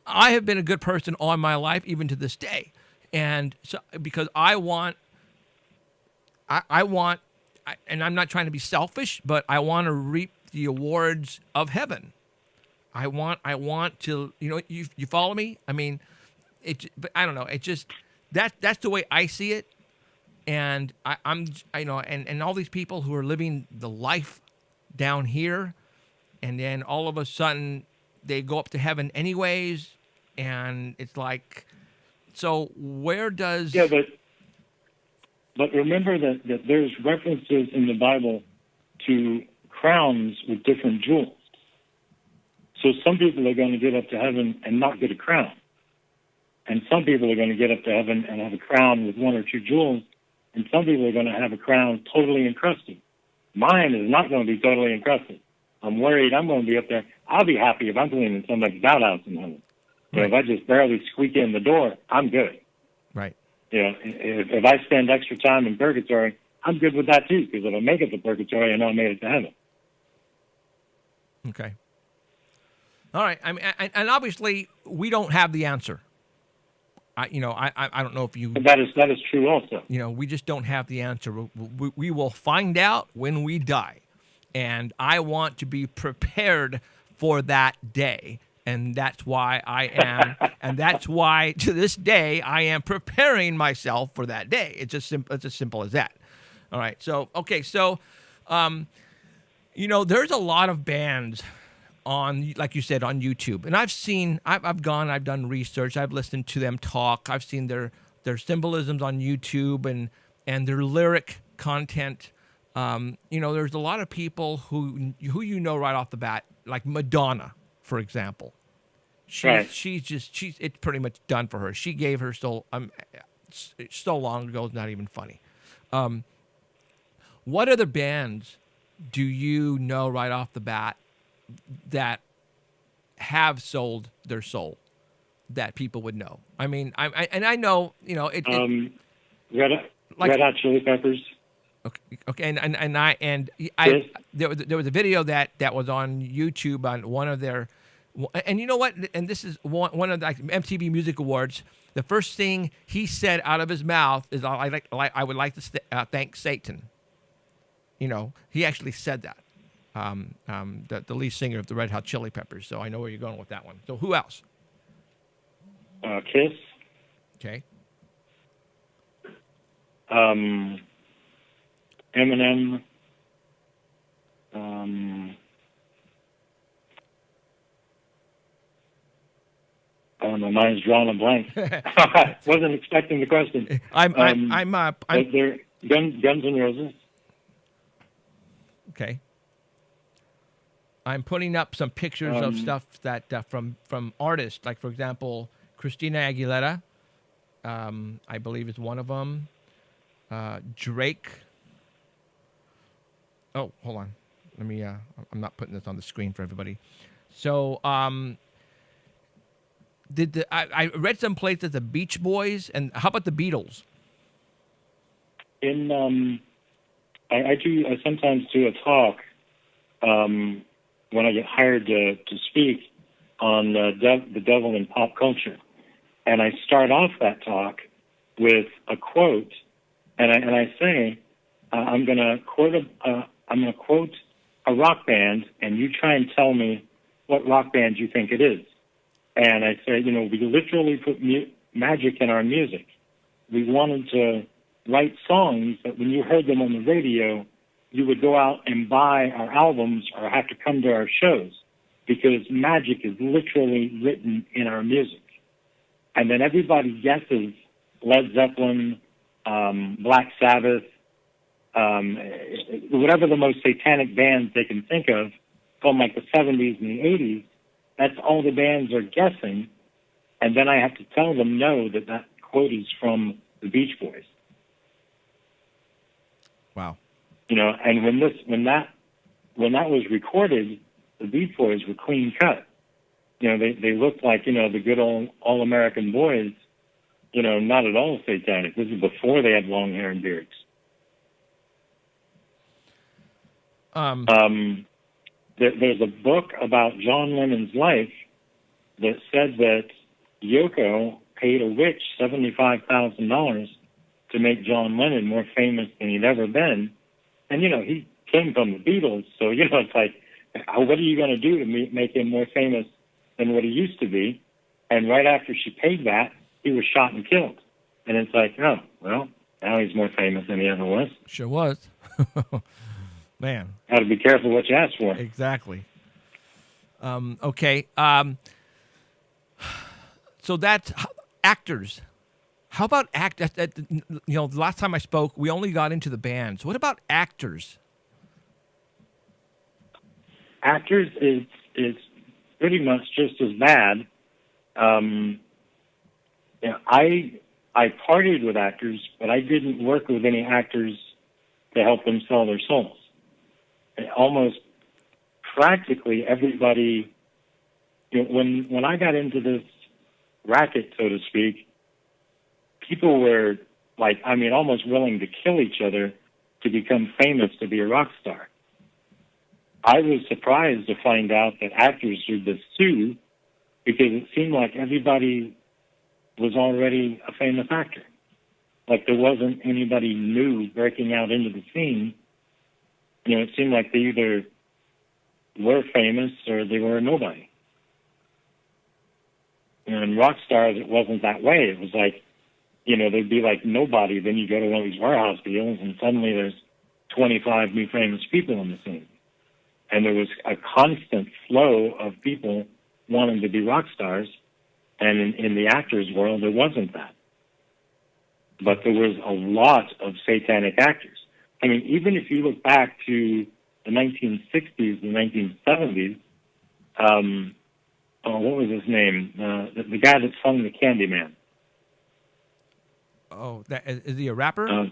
I have been a good person all my life, even to this day, and so because I want, and I'm not trying to be selfish, but I want to reap the awards of heaven. I want to, you follow me? I mean, but I don't know. It just, that's the way I see it. And and all these people who are living the life down here, and then all of a sudden they go up to heaven anyways. And it's like, so where does... Yeah, but remember that there's references in the Bible to crowns with different jewels. So some people are going to get up to heaven and not get a crown. And some people are going to get up to heaven and have a crown with 1 or 2 jewels. And some people are going to have a crown totally encrusted. Mine is not going to be totally encrusted. I'm worried I'm going to be up there. I'll be happy if I'm cleaning somebody's outhouse in heaven. But if I just barely squeak in the door, I'm good. Right. If I spend extra time in purgatory, I'm good with that too, because if I make it to purgatory, I know I made it to heaven. Okay. All right. I mean, and obviously we don't have the answer. I don't know if you. But that is true also. We just don't have the answer. We will find out when we die, and I want to be prepared for that day. And that's why I am, and that's why to this day I am preparing myself for that day. It's as simple as that. All right. So okay. So, there's a lot of bands on, like you said, on YouTube, and I've done research. I've listened to them talk. I've seen their symbolisms on YouTube and their lyric content. There's a lot of people who right off the bat, like Madonna. for example. Right. It's pretty much done for her. She gave her soul so long ago, it's not even funny. What other bands do you know right off the bat that have sold their soul that people would know? I mean, I know, Red Hot Chili Peppers. Okay, and Yes. there was a video that was on YouTube on one of their, and you know what? And this is one of the MTV Music Awards. The first thing he said out of his mouth is, "I would like to thank Satan." You know, he actually said that. The lead singer of the Red Hot Chili Peppers. So I know where you're going with that one. So who else? Kiss. Okay. Eminem. My mind's drawing a blank. Wasn't expecting the question. But they're Guns N' Roses. Okay. I'm putting up some pictures of stuff that from artists, like for example, Christina Aguilera, I believe is one of them. Drake. Oh, hold on. Let me. I'm not putting this on the screen for everybody. So, I read some place that the Beach Boys, and how about the Beatles? I sometimes do a talk when I get hired to speak on the devil in pop culture, and I start off that talk with a quote, and I say I'm going to quote a rock band, and you try and tell me what rock band you think it is. And I say, we literally put magic in our music. We wanted to write songs that when you heard them on the radio, you would go out and buy our albums or have to come to our shows, because magic is literally written in our music. And then everybody guesses Led Zeppelin, Black Sabbath, whatever the most satanic bands they can think of from like the 70s and the 80s. That's all the bands are guessing. And then I have to tell them no, that quote is from the Beach Boys. Wow. And when that was recorded, the Beach Boys were clean cut. They looked like, the good old all-American boys, not at all satanic. This is before they had long hair and beards. There's a book about John Lennon's life that said that Yoko paid a witch $75,000 to make John Lennon more famous than he'd ever been. And, he came from the Beatles, so, it's like, what are you going to do to make him more famous than what he used to be? And right after she paid that, he was shot and killed. And it's like, oh, well, now he's more famous than he ever was. Sure was. Man. Got to be careful what you ask for. Exactly. Okay. So that's actors. How about the last time I spoke, we only got into the bands. What about actors? Actors is pretty much just as bad. I partied with actors, but I didn't work with any actors to help them sell their souls. Almost practically everybody, when I got into this racket, so to speak, people were almost willing to kill each other to become famous, to be a rock star. I was surprised to find out that actors did this too, because it seemed like everybody was already a famous actor. Like there wasn't anybody new breaking out into the scene. It seemed like they either were famous or they were nobody. And rock stars, it wasn't that way. It was like, they'd be like nobody. Then you go to one of these warehouse deals and suddenly there's 25 new famous people in the scene. And there was a constant flow of people wanting to be rock stars. And in the actors' world, there wasn't that. But there was a lot of satanic actors. I mean, even if you look back to the 1960s and 1970s, what was his name? The guy that sung the Candyman. Oh, is he a rapper?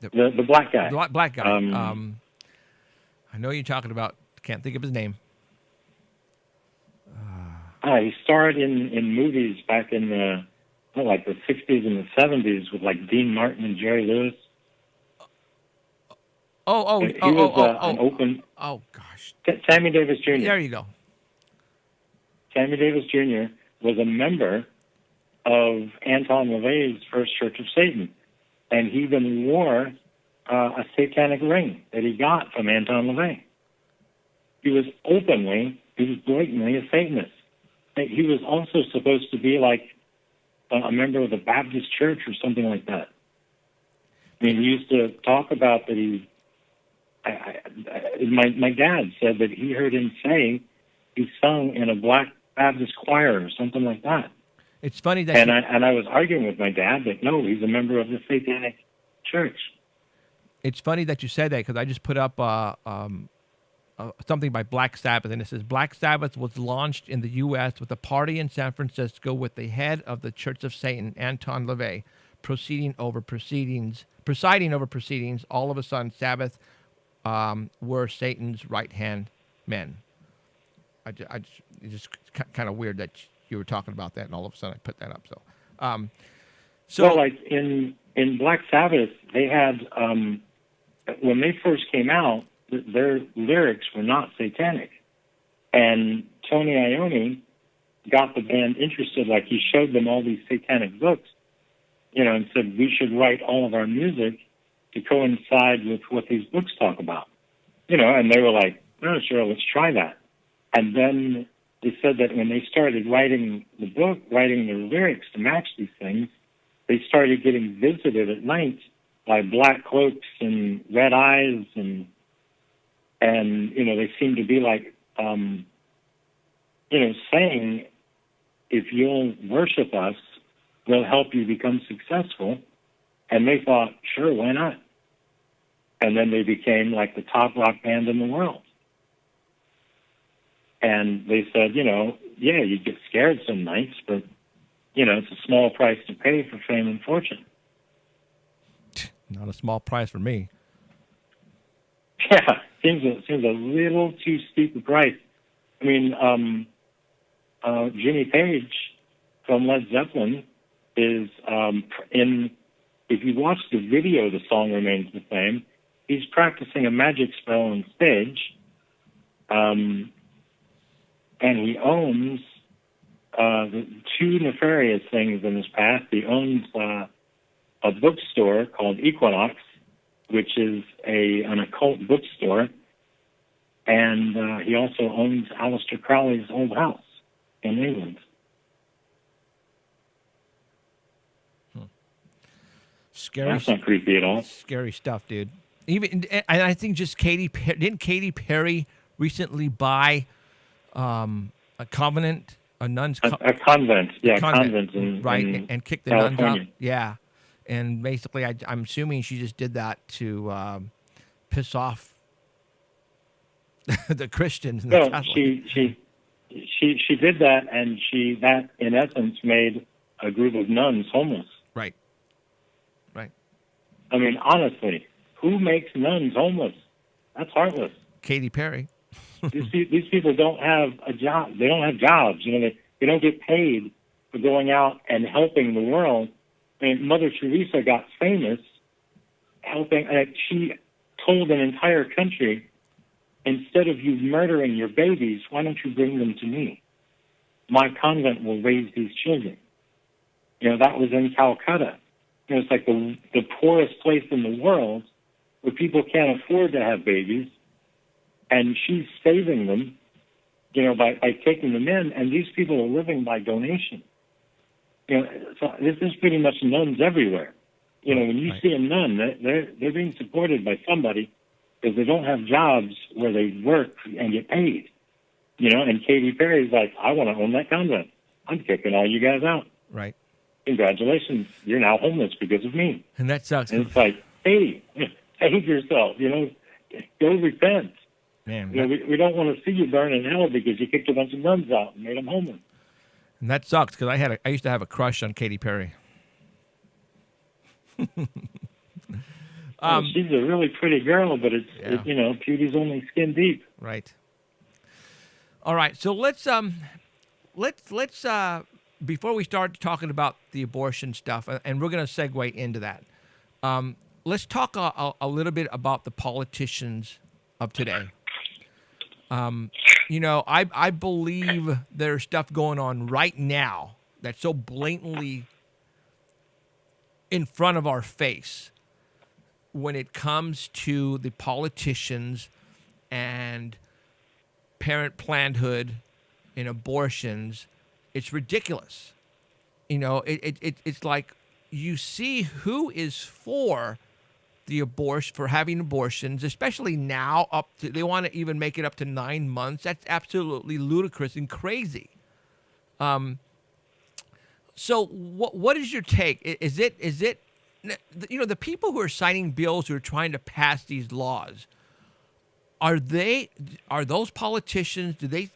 The black guy. The black guy. I know you're talking about. Can't think of his name. He starred in movies back in the 60s and the 70s with like Dean Martin and Jerry Lewis. An open. Oh gosh. Sammy Davis Jr. There you go. Sammy Davis Jr. was a member of Anton LaVey's First Church of Satan, and he even wore a satanic ring that he got from Anton LaVey. He was blatantly a Satanist. He was also supposed to be like a member of the Baptist Church or something like that. I mean, he used to talk about that my dad said that he heard him say he sung in a black Baptist choir or something like that. It's funny that I was arguing with my dad that no, he's a member of the Satanic Church. It's funny that you said that because I just put up something by Black Sabbath, and it says Black Sabbath was launched in the U.S. with a party in San Francisco with the head of the Church of Satan, Anton LaVey, presiding over proceedings. All of a sudden, Sabbath were Satan's right-hand men. It's just kind of weird that you were talking about that, and all of a sudden I put that up. Well, like in Black Sabbath, they had when they first came out, their lyrics were not satanic, and Tony Iommi got the band interested. Like he showed them all these satanic books, and said we should write all of our music to coincide with what these books talk about, and they were like, "Oh, sure, let's try that." And then they said that when they started writing the book, writing their lyrics to match these things, they started getting visited at night by black cloaks and red eyes, and they seemed to be like, saying, if you'll worship us, we'll help you become successful. And they thought, sure, why not? And then they became like the top rock band in the world. And they said, yeah, you get scared some nights, but, it's a small price to pay for fame and fortune. Not a small price for me. Yeah, seems a little too steep a price. I mean, Jimmy Page from Led Zeppelin is if you watch the video, the song remains the same. He's practicing a magic spell on stage, and he owns the two nefarious things in his past. He owns a bookstore called Equinox, which is an occult bookstore, and he also owns Aleister Crowley's old house in England. Scary. That's not creepy at all. Scary stuff, dude. And I think just didn't Katy Perry recently buy a convent, a nun's a convent, yeah, convent right, and kick the California. nuns out, yeah. And basically, I'm assuming she just did that to piss off the Christians. And no, the Catholics. she did that, and that in essence made a group of nuns homeless. Right. I mean, honestly, who makes nuns homeless? That's heartless. Katy Perry. These people don't have a job. They don't have jobs. They don't get paid for going out and helping the world. I mean, Mother Teresa got famous helping. She told an entire country, instead of you murdering your babies, why don't you bring them to me? My convent will raise these children. That was in Calcutta. It's like the poorest place in the world where people can't afford to have babies, and she's saving them, by taking them in, and these people are living by donation. So this is pretty much nuns everywhere. When you see a nun, they're being supported by somebody because they don't have jobs where they work and get paid. And Katy Perry's like, I want to own that convent. I'm kicking all you guys out. Right. Congratulations, you're now homeless because of me. And that sucks. And it's like, hey, save yourself, go repent. Man, You know, we don't want to see you burn in hell because you kicked a bunch of nuns out and made them homeless. and that sucks because I used to have a crush on Katy Perry. She's a really pretty girl, but it's you know, beauty's only skin deep. Right. All right. So let's before we start talking about the abortion stuff, and we're going to segue into that. Let's talk a little bit about the politicians of today. You know, I believe there's stuff going on right now that's so blatantly in front of our face when it comes to the politicians and parent plannedhood and abortions. It's ridiculous. You know, it's like you see who is for the abortion, for having abortions, especially now they want to even make it up to 9 months. That's absolutely ludicrous and crazy. So what is your take? Is it, you know, the people who are signing bills who are trying to pass these laws, are those politicians, did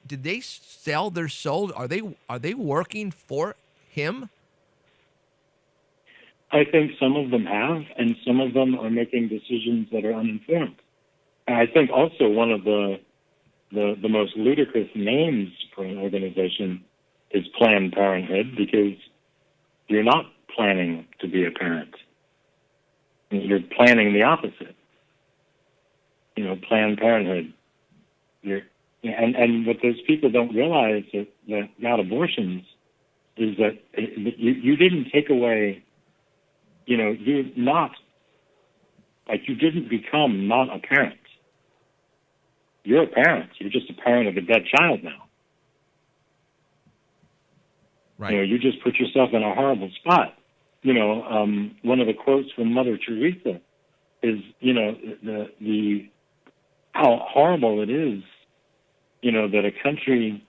they sell their souls? Are they working for him? I think some of them have, and some of them are making decisions that are uninformed. And I think also one of the most ludicrous names for an organization is Planned Parenthood, because you're not planning to be a parent. You're planning the opposite. You know, Planned Parenthood. And what those people don't realize about abortions is that you didn't take away. You know, you're not, like, you didn't become not a parent. You're a parent. You're just a parent of a dead child now. Right. You know, you just put yourself in a horrible spot. You know, one of the quotes from Mother Teresa is, you know, the how horrible it is, you know, that a country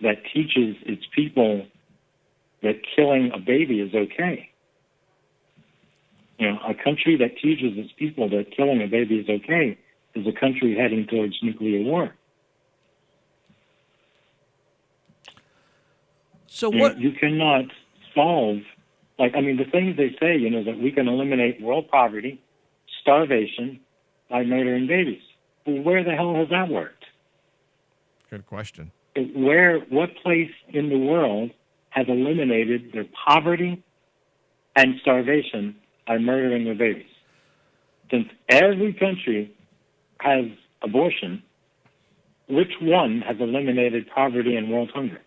that teaches its people that killing a baby is okay. You know, a country that teaches its people that killing a baby is okay is a country heading towards nuclear war. So what? You cannot solve, like, I mean, the things they say, you know, that we can eliminate world poverty, starvation by murdering babies. Well, where the hell has that worked? Good question. What place in the world has eliminated their poverty and starvation by murdering their babies? Since every country has abortion, which one has eliminated poverty and world hunger?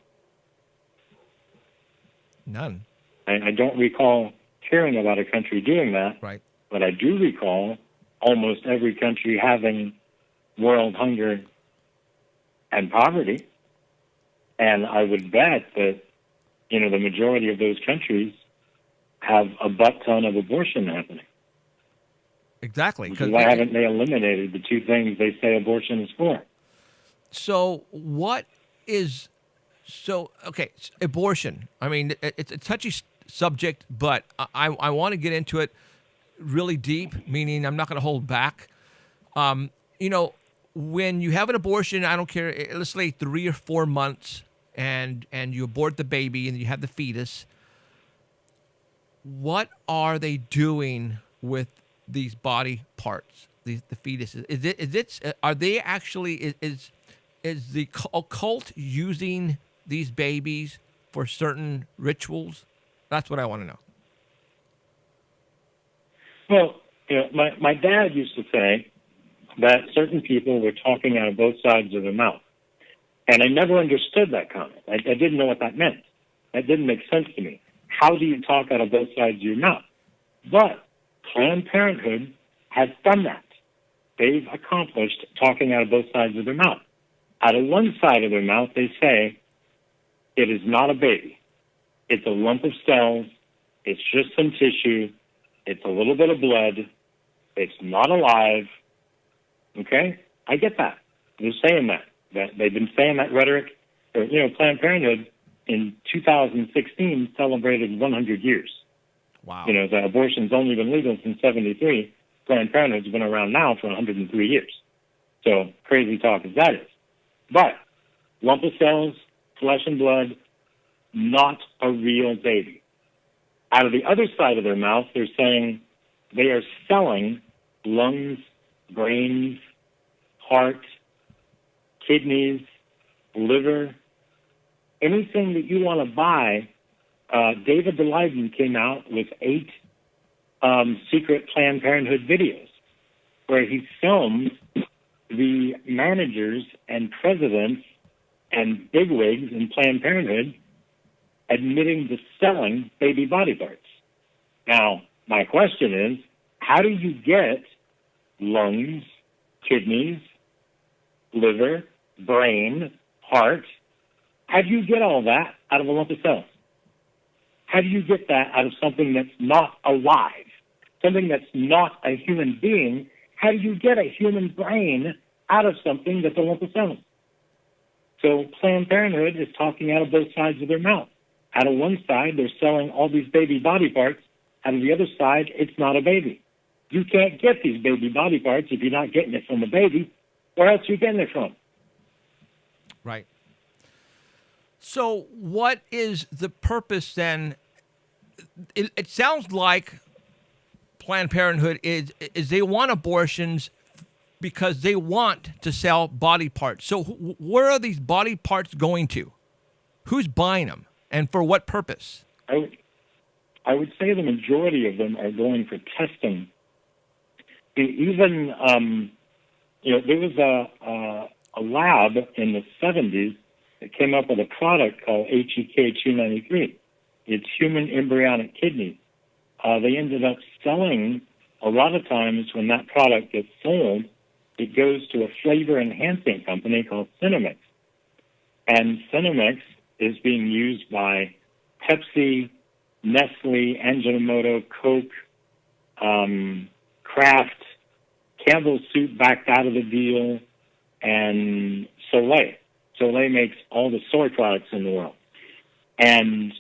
None. I don't recall hearing about a country doing that, Right. but I do recall almost every country having world hunger and poverty. And I would bet that, you know, the majority of those countries have a butt ton of abortion happening. Exactly. Why haven't they eliminated the two things they say abortion is for? So okay, abortion. I mean, it's a touchy subject, but I want to get into it really deep, meaning I'm not going to hold back. You know, when you have an abortion, I don't care, let's say 3 or 4 months, and you abort the baby and you have the fetus, what are they doing with these body parts, the fetuses? Are they actually, is the occult using these babies for certain rituals? That's what I want to know. Well, you know, my dad used to say that certain people were talking out of both sides of their mouth. And I never understood that comment. I didn't know what that meant. That didn't make sense to me. How do you talk out of both sides of your mouth? But Planned Parenthood has done that. They've accomplished talking out of both sides of their mouth. Out of one side of their mouth, they say, it is not a baby. It's a lump of cells. It's just some tissue. It's a little bit of blood. It's not alive. Okay? I get that. They're saying that. They've been saying that rhetoric. You know, Planned Parenthood in 2016 celebrated 100 years. Wow. You know, the abortion's only been legal since 73. Planned Parenthood's been around now for 103 years. So crazy talk as that is. But lump of cells, flesh and blood, not a real baby. Out of the other side of their mouth, they're saying they are selling lungs, brains, heart, kidneys, liver, anything that you want to buy. David Daleiden came out with 8 secret Planned Parenthood videos where he filmed the managers and presidents and bigwigs in Planned Parenthood admitting to selling baby body parts. Now, my question is, how do you get lungs, kidneys, liver, brain, heart? How do you get all that out of a lump of cells? How do you get that out of something that's not alive, something that's not a human being? How do you get a human brain out of something that's a lump of cells? So Planned Parenthood is talking out of both sides of their mouth. Out of one side, they're selling all these baby body parts. Out of the other side, it's not a baby. You can't get these baby body parts if you're not getting it from a baby. Where else are you getting it from? Right. So what is the purpose then? It sounds like Planned Parenthood is they want abortions because they want to sell body parts. So where are these body parts going to? Who's buying them? And for what purpose? I would say the majority of them are going for testing. Even, there was a lab in the 70s that came up with a product called HEK293. It's human embryonic kidneys. They ended up selling, a lot of times when that product gets sold, it goes to a flavor-enhancing company called Cinemix. And Cinemix is being used by Pepsi, Nestle, Ajinomoto, Coke, Kraft, Campbell's Soup backed out of the deal, and Soleil. Soleil makes all the soy products in the world. And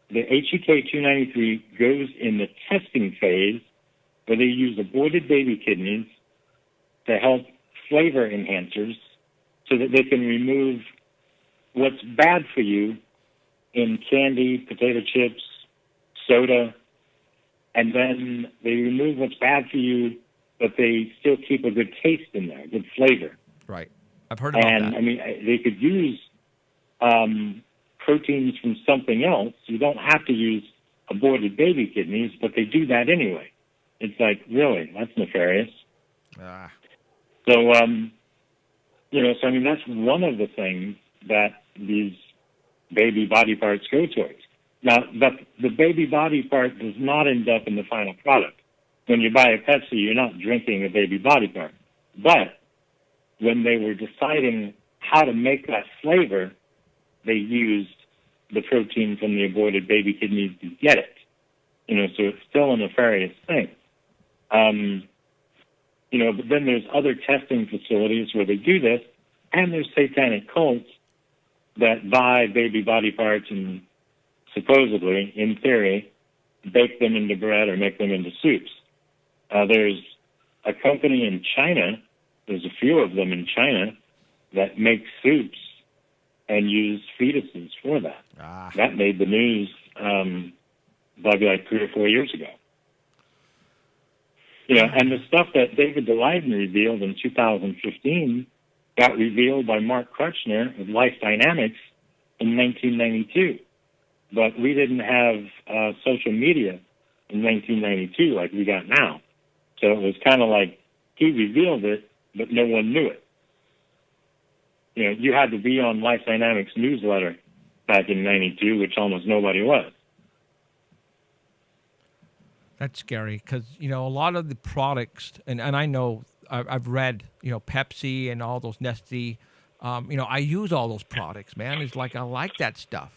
the HEK293 goes in the testing phase where they use aborted baby kidneys to help flavor enhancers so that they can remove what's bad for you in candy, potato chips, soda, and then they remove what's bad for you, but they still keep a good taste in there, good flavor. Right. I've heard about that. And, I mean, they could use proteins from something else. You don't have to use aborted baby kidneys, but they do that anyway. It's like, really, that's nefarious. So, I mean, that's one of the things that these baby body parts go towards. Now, but the baby body part does not end up in the final product. When you buy a Pepsi, you're not drinking a baby body part. But when they were deciding how to make that flavor, they used the protein from the aborted baby kidneys to get it. So it's still a nefarious thing. But then there's other testing facilities where they do this, and there's satanic cults that buy baby body parts and supposedly, in theory, bake them into bread or make them into soups. There's a company in China, there's a few of them in China, that make soups and use fetuses for that. That made the news probably like 3 or 4 years ago. And the stuff that David Daleiden revealed in 2015 got revealed by Mark Crutchner of Life Dynamics in 1992. But we didn't have social media in 1992 like we got now. So it was kind of like he revealed it, but no one knew it. You had to be on Life Dynamics newsletter back in 92, which almost nobody was. That's scary because, a lot of the products, and I know I've read, Pepsi and all those Nestle, I use all those products, man. It's like I like that stuff.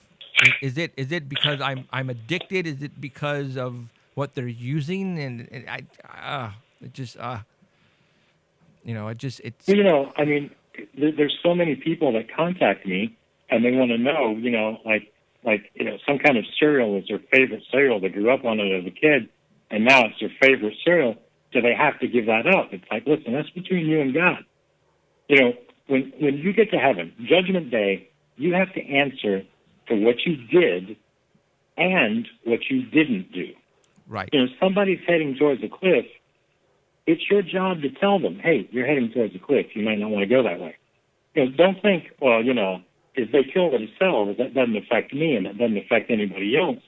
Is it because I'm addicted? Is it because of what they're using? And it's. I mean, there's so many people that contact me and they want to know, some kind of cereal is their favorite cereal. They grew up on it as a kid, and now it's their favorite cereal. Do they have to give that up? It's like, listen, that's between you and God. When you get to heaven, Judgment Day, you have to answer for what you did and what you didn't do. Right. Somebody's heading towards a cliff. It's your job to tell them, hey, you're heading towards a cliff. You might not want to go that way. Don't think, well, if they kill themselves, that doesn't affect me and that doesn't affect anybody else.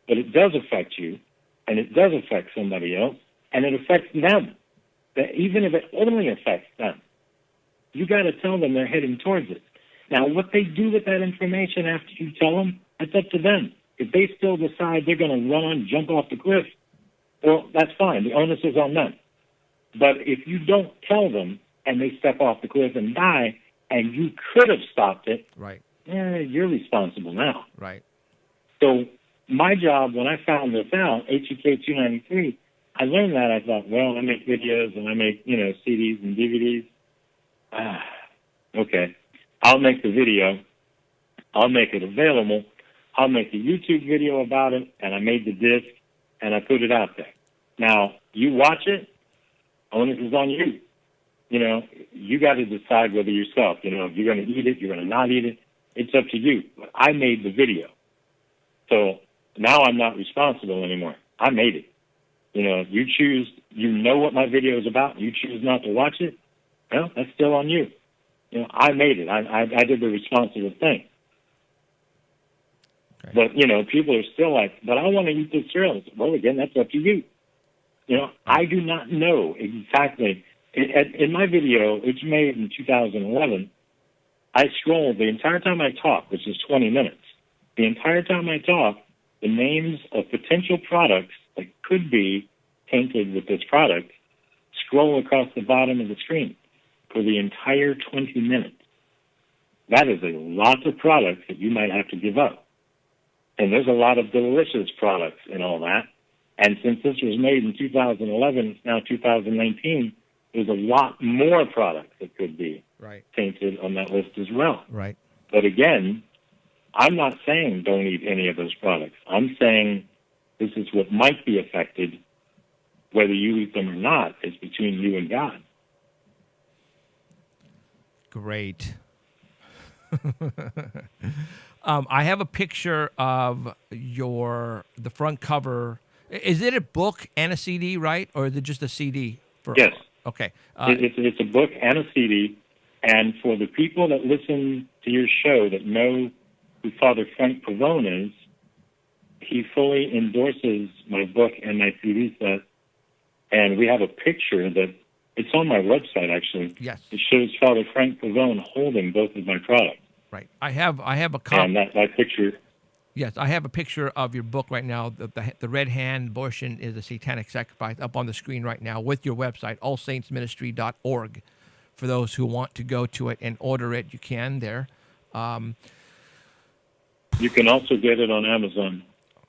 But it does affect you, and it does affect somebody else, and it affects them. That even if it only affects them, you got to tell them they're heading towards it. Now, what they do with that information after you tell them, that's up to them. If they still decide they're going to run, jump off the cliff, well, that's fine. The onus is on them. But if you don't tell them and they step off the cliff and die, and you could have stopped it, right? You're responsible now. Right. So my job, when I found this out, HEK 293, I learned that. I thought, well, I make videos and I make, CDs and DVDs. Okay. I'll make the video. I'll make it available. I'll make a YouTube video about it, and I made the disc, and I put it out there. Now, you watch it, onus is on you. You got to decide whether yourself, if you're going to eat it, you're going to not eat it. It's up to you. But I made the video. So now I'm not responsible anymore. I made it. You choose, what my video is about, you choose not to watch it, well, that's still on you. I made it. I did the responsible thing. Okay. But, people are still like, but I want to eat this cereal. Well, again, that's up to you. I do not know exactly. In my video, it's made in 2011, I scrolled the entire time I talk, which is 20 minutes. The entire time I talk, the names of potential products that could be tainted with this product scroll across the bottom of the screen for the entire 20 minutes. That is a lot of products that you might have to give up. And there's a lot of delicious products and all that. And since this was made in 2011, it's now 2019, there's a lot more products that could be tainted on that list as well. Right. But again, I'm not saying don't eat any of those products. I'm saying this is what might be affected. Whether you eat them or not is between you and God. Great. I have a picture of the front cover. Is it a book and a CD, right? Or is it just a CD? Yes. Okay. It's a book and a CD. And for the people that listen to your show that know who Father Frank Pavone is, he fully endorses my book and my CD set. And we have a picture that it's on my website, actually. Yes. It shows Father Frank Pavone holding both of my products. Right. I have a copy. And that picture. Yes, I have a picture of your book right now. The red hand, abortion is a satanic sacrifice, up on the screen right now with your website, allsaintsministry.org. For those who want to go to it and order it, you can there. You can also get it on Amazon.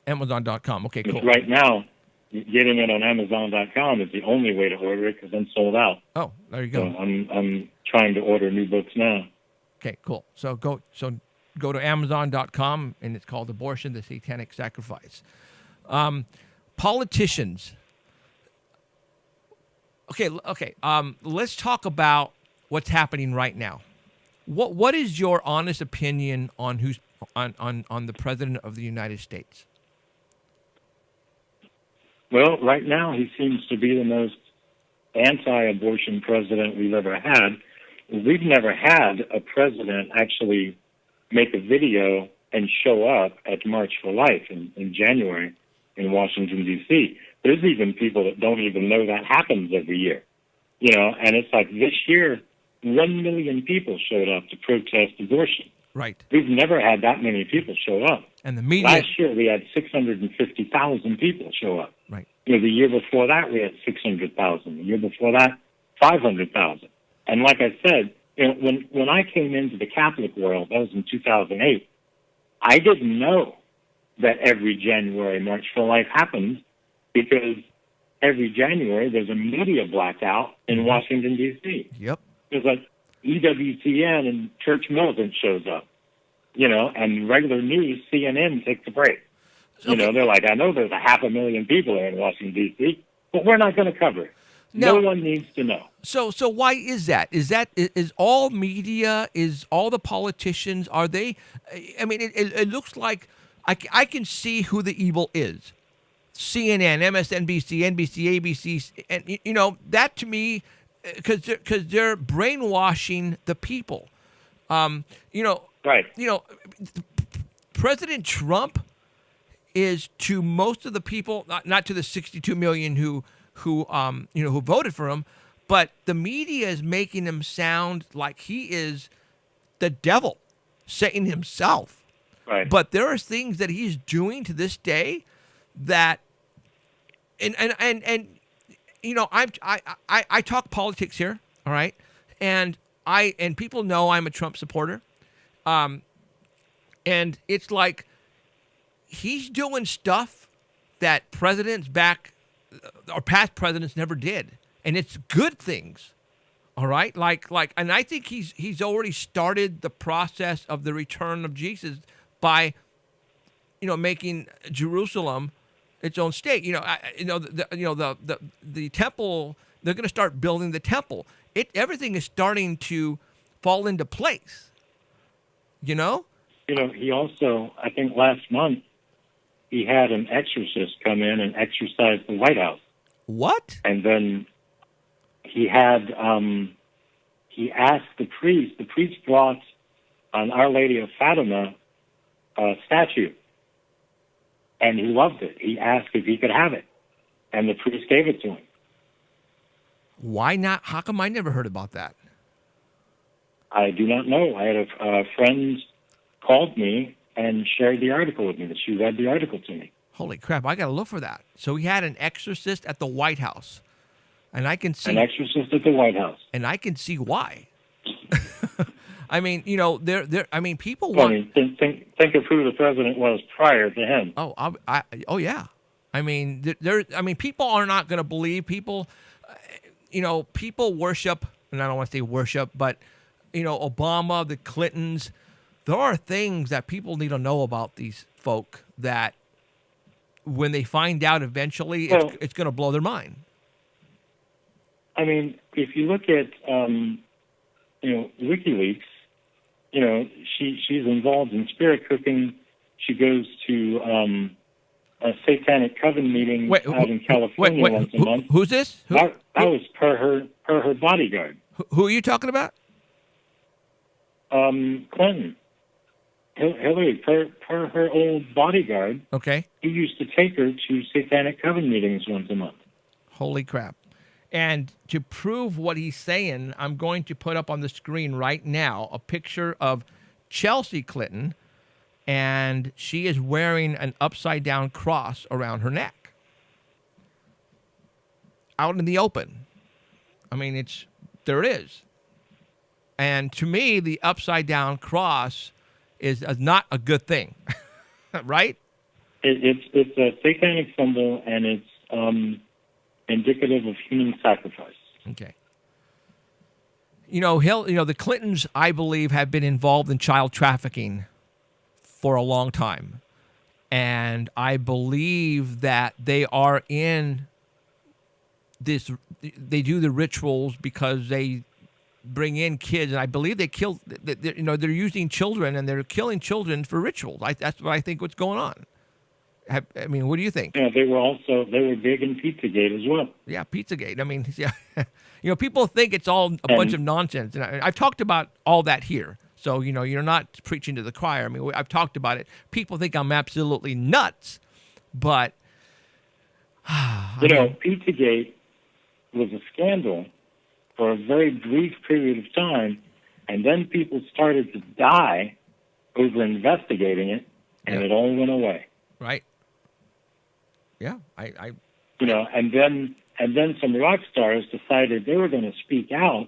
Amazon.com. Okay, cool. Right now, getting it on Amazon.com is the only way to order it because I'm sold out. Oh, there you go. So I'm trying to order new books now. Okay, cool. So go to Amazon.com, and it's called Abortion, the Satanic Sacrifice. Politicians. Okay. Let's talk about what's happening right now. What is your honest opinion on who's on the President of the United States? Well, right now he seems to be the most anti-abortion president we've ever had. We've never had a president actually make a video and show up at March for Life in January in Washington, D.C. There's even people that don't even know that happens every year. And it's like this year, 1 million people showed up to protest abortion. Right. We've never had that many people show up. And the media... Last year, we had 650,000 people show up. Right. The year before that, we had 600,000. The year before that, 500,000. And like I said, when I came into the Catholic world, that was in 2008, I didn't know that every January March for Life happens because every January there's a media blackout in Washington, D.C. Yep. There's like EWTN and Church Militant shows up, and regular news, CNN takes a break. Okay. They're like, I know there's 500,000 people here in Washington, D.C., but we're not going to cover it. No one needs to know. So why is that? Is all media, is all the politicians, are they? I mean, it looks like I can see who the evil is. CNN, MSNBC, NBC, ABC, and that to me, because they're brainwashing the people. Right. President Trump is, to most of the people, not to the 62 million who voted for him, but the media is making him sound like he is the devil, Satan himself. Right. But there are things that he's doing to this day that, I talk politics here, all right, and people know I'm a Trump supporter, and it's like he's doing stuff that presidents back or past presidents never did, and it's good things, all right. And I think he's already started the process of the return of Jesus by, making Jerusalem its own state. The temple. They're going to start building the temple. Everything is starting to fall into place. He also, I think last month, he had an exorcist come in and exorcise the White House. What? And then he had, he asked the priest brought an Our Lady of Fatima statue. And he loved it. He asked if he could have it. And the priest gave it to him. Why not? How come I never heard about that? I do not know. I had a friend called me and shared the article with me. That she read the article to me. Holy crap, I got to look for that. So he had an exorcist at the White House. And I can see... An exorcist at the White House. And I can see why. I mean, people want... think of who the president was prior to him. Oh, yeah. I mean, people are not going to believe. People, people worship, and I don't want to say worship, but, Obama, the Clintons. There are things that people need to know about these folk that when they find out eventually, it's going to blow their mind. I mean, if you look at, WikiLeaks, she's involved in spirit cooking. She goes to a satanic coven meeting out in California once a month. Who's this? That was per her bodyguard. Who are you talking about? Clinton. Hillary, per her old bodyguard. Okay. He used to take her to satanic coven meetings once a month. Holy crap. And to prove what he's saying, I'm going to put up on the screen right now a picture of Chelsea Clinton, and she is wearing an upside-down cross around her neck. Out in the open. I mean, there it is. And to me, the upside-down cross is not a good thing, right? It's a satanic symbol, and it's indicative of human sacrifice. Okay. The Clintons, I believe, have been involved in child trafficking for a long time. And I believe that they are in this, they do the rituals because they bring in kids. And I believe they kill, they're using children and they're killing children for rituals. That's what I think what's going on. I mean, what do you think? Yeah, they were big in Pizzagate as well. Yeah, Pizzagate. I mean, yeah, people think it's all a bunch of nonsense. And I've talked about all that here. So, you're not preaching to the choir. I mean, I've talked about it. People think I'm absolutely nuts, but... Pizzagate was a scandal for a very brief period of time, and then people started to die over investigating it, and it all went away. Right. Yeah, and then some rock stars decided they were going to speak out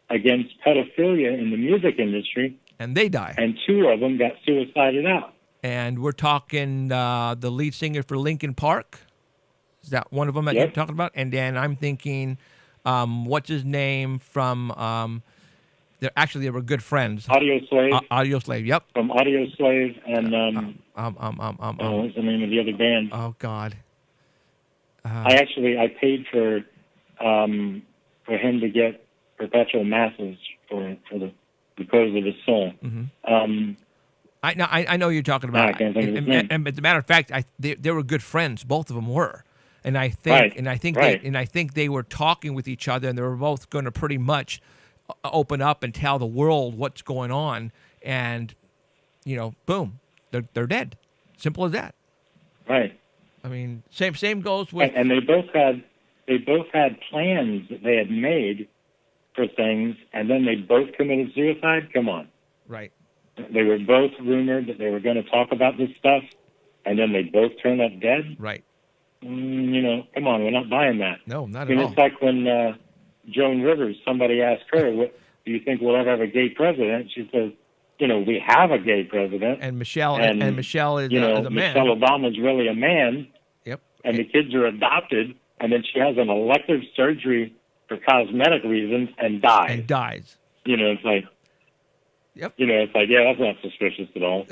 against pedophilia in the music industry, and they died. And 2 of them got suicided out. And we're talking the lead singer for Linkin Park. Is that one of them that you're talking about? And then I'm thinking, what's his name from? They were good friends. Audioslave. Audioslave. Yep. From Audioslave and what was the name of the other band? Oh God. I paid for for him to get perpetual masses for the repose of his soul. I know you're talking about. I can't think of his name. And as a matter of fact, they were good friends. Both of them were, and I think they were talking with each other, and they were both going to pretty much open up and tell the world what's going on, and boom, they're dead. Simple as that. Right. I mean, same goes with. And they both had plans that they had made for things, and then they both committed suicide. Come on. Right. They were both rumored that they were going to talk about this stuff, and then they both turned up dead. Right. Come on, we're not buying that. No, not at all. It's like when Joan Rivers, somebody asked her, "What do you think we'll ever have a gay president?" She says, we have a gay president. And Michelle is a man. Michelle Obama's really a man. Yep. And the kids are adopted, and then she has an elective surgery for cosmetic reasons and dies. It's like, yep. It's like, yeah, that's not suspicious at all.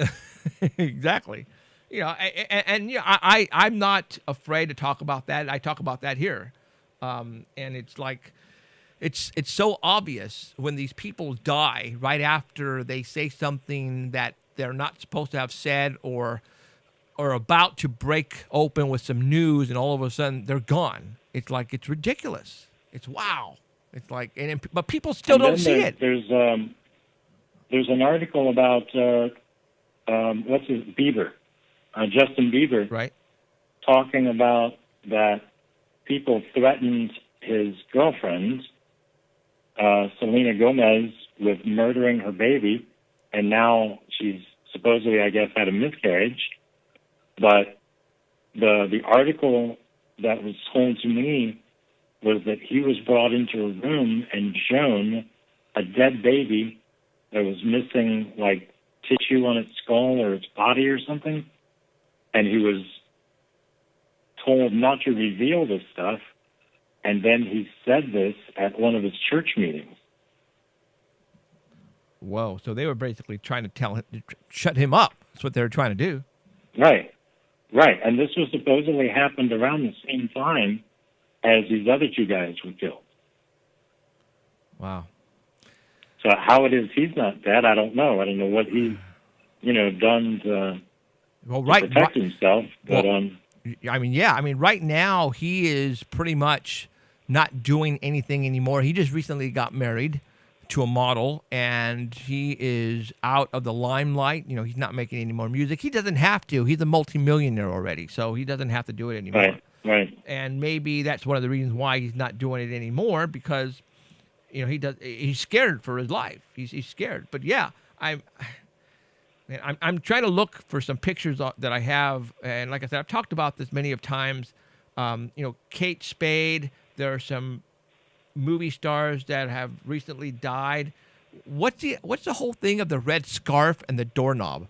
Exactly. I'm not afraid to talk about that. I talk about that here. And it's like, it's so obvious when these people die right after they say something that they're not supposed to have said or about to break open with some news, and all of a sudden they're gone. It's like, it's ridiculous. It's wow. It's like, but people still don't see it. There's an article about Bieber, Justin Bieber, right, talking about that people threatened his girlfriend, Selena Gomez, with murdering her baby, and now she's supposedly, I guess, had a miscarriage. But the article that was told to me was that he was brought into a room and shown a dead baby that was missing, like, tissue on its skull or its body or something. And he was told not to reveal this stuff. And then he said this at one of his church meetings. Whoa. So they were basically trying to shut him up. That's what they were trying to do. Right. And this was supposedly happened around the same time as these other two guys were killed. Wow. So how it is he's not dead, I don't know. I don't know what he's, done to protect himself. But right now he is pretty much not doing anything anymore. He just recently got married to a model, and he is out of the limelight. He's not making any more music. He doesn't have to. He's a multimillionaire already, so he doesn't have to do it anymore. Right. And maybe that's one of the reasons why he's not doing it anymore, because he's scared for his life. He's scared. But yeah, I'm trying to look for some pictures that I have, and like I said, I've talked about this many of times. Kate Spade. There are some movie stars that have recently died. What's the whole thing of the red scarf and the doorknob?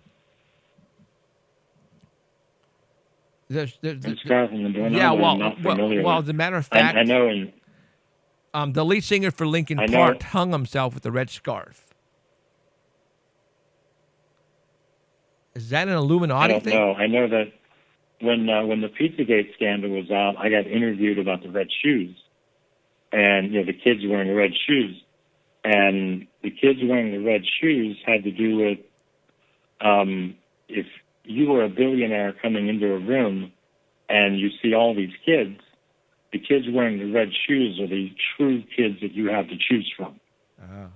The scarf and the doorknob. Yeah, I'm not familiar with. As a matter of fact, I know. The lead singer for Linkin Park hung himself with the red scarf. Is that an Illuminati thing? I don't know. I know that when the Pizzagate scandal was out, I got interviewed about the red shoes, and the kids wearing red shoes, and the kids wearing the red shoes had to do with if you were a billionaire coming into a room and you see all these kids, the kids wearing the red shoes are the true kids that you have to choose from. Uh-huh.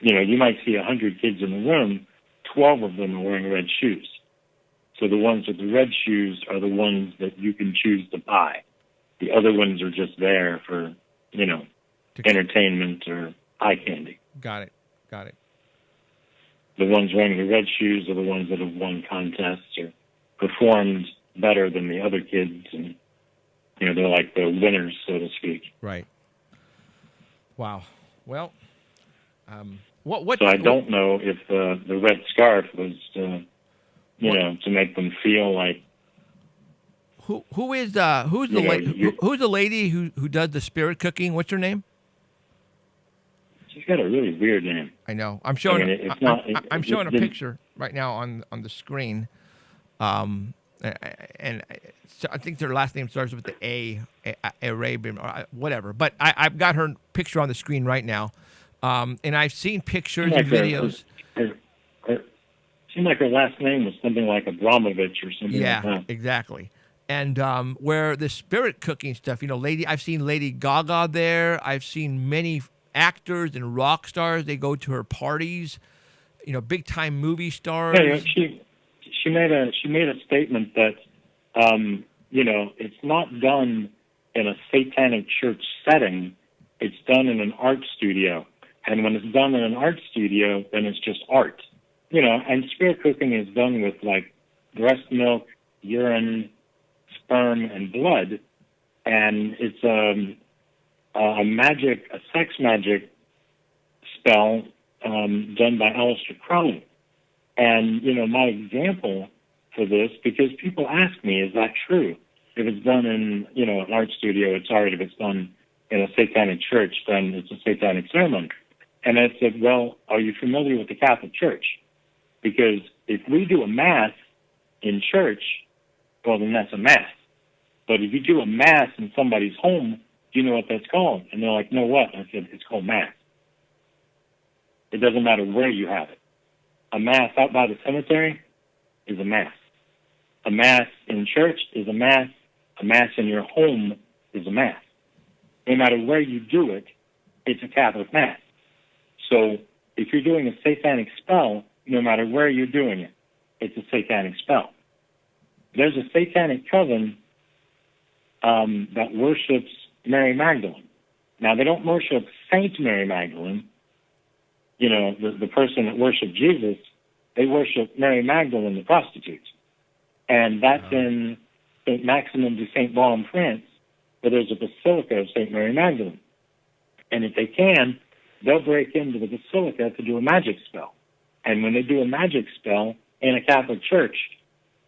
You might see 100 kids in the room, 12 of them are wearing red shoes. So the ones with the red shoes are the ones that you can choose to buy. The other ones are just there for, entertainment or eye candy. Got it. The ones wearing the red shoes are the ones that have won contests or performed better than the other kids, and they're like the winners, so to speak. Right. Wow. Well, So I don't know if the red scarf was, to make them feel like. Who's the lady who does the spirit cooking? What's her name? She's got a really weird name. I know. I'm showing. I'm showing a picture right now on the screen, and I think their last name starts with the Arabian or whatever. But I've got her picture on the screen right now, and I've seen pictures and videos. It seemed like her last name was something like Abramovich or something like that. Yeah, exactly. And where the spirit cooking stuff, I've seen Lady Gaga there. I've seen many actors and rock stars. They go to her parties. Big time movie stars. Yeah, she made a statement that it's not done in a satanic church setting. It's done in an art studio, and when it's done in an art studio, then it's just art. And spirit cooking is done with like breast milk, urine, sperm, and blood, and it's a sex magic spell done by Aleister Crowley. And, my example for this, because people ask me, is that true? If it's done in, an art studio, it's art. If it's done in a satanic church, then it's a satanic ceremony. And I said, well, are you familiar with the Catholic Church? Because if we do a mass in church, well, then that's a mass. But if you do a mass in somebody's home, do you know what that's called? And they're like, no, what? I said, it's called mass. It doesn't matter where you have it. A mass out by the cemetery is a mass. A mass in church is a mass. A mass in your home is a mass. No matter where you do it, it's a Catholic mass. So if you're doing a satanic spell, no matter where you're doing it, it's a satanic spell. There's a satanic coven that worships Mary Magdalene. Now, they don't worship Saint Mary Magdalene, the person that worshipped Jesus. They worship Mary Magdalene, the prostitute. And that's in St. Maximin de St. Paul in France, where there's a basilica of St. Mary Magdalene. And if they can, they'll break into the basilica to do a magic spell. And when they do a magic spell in a Catholic church,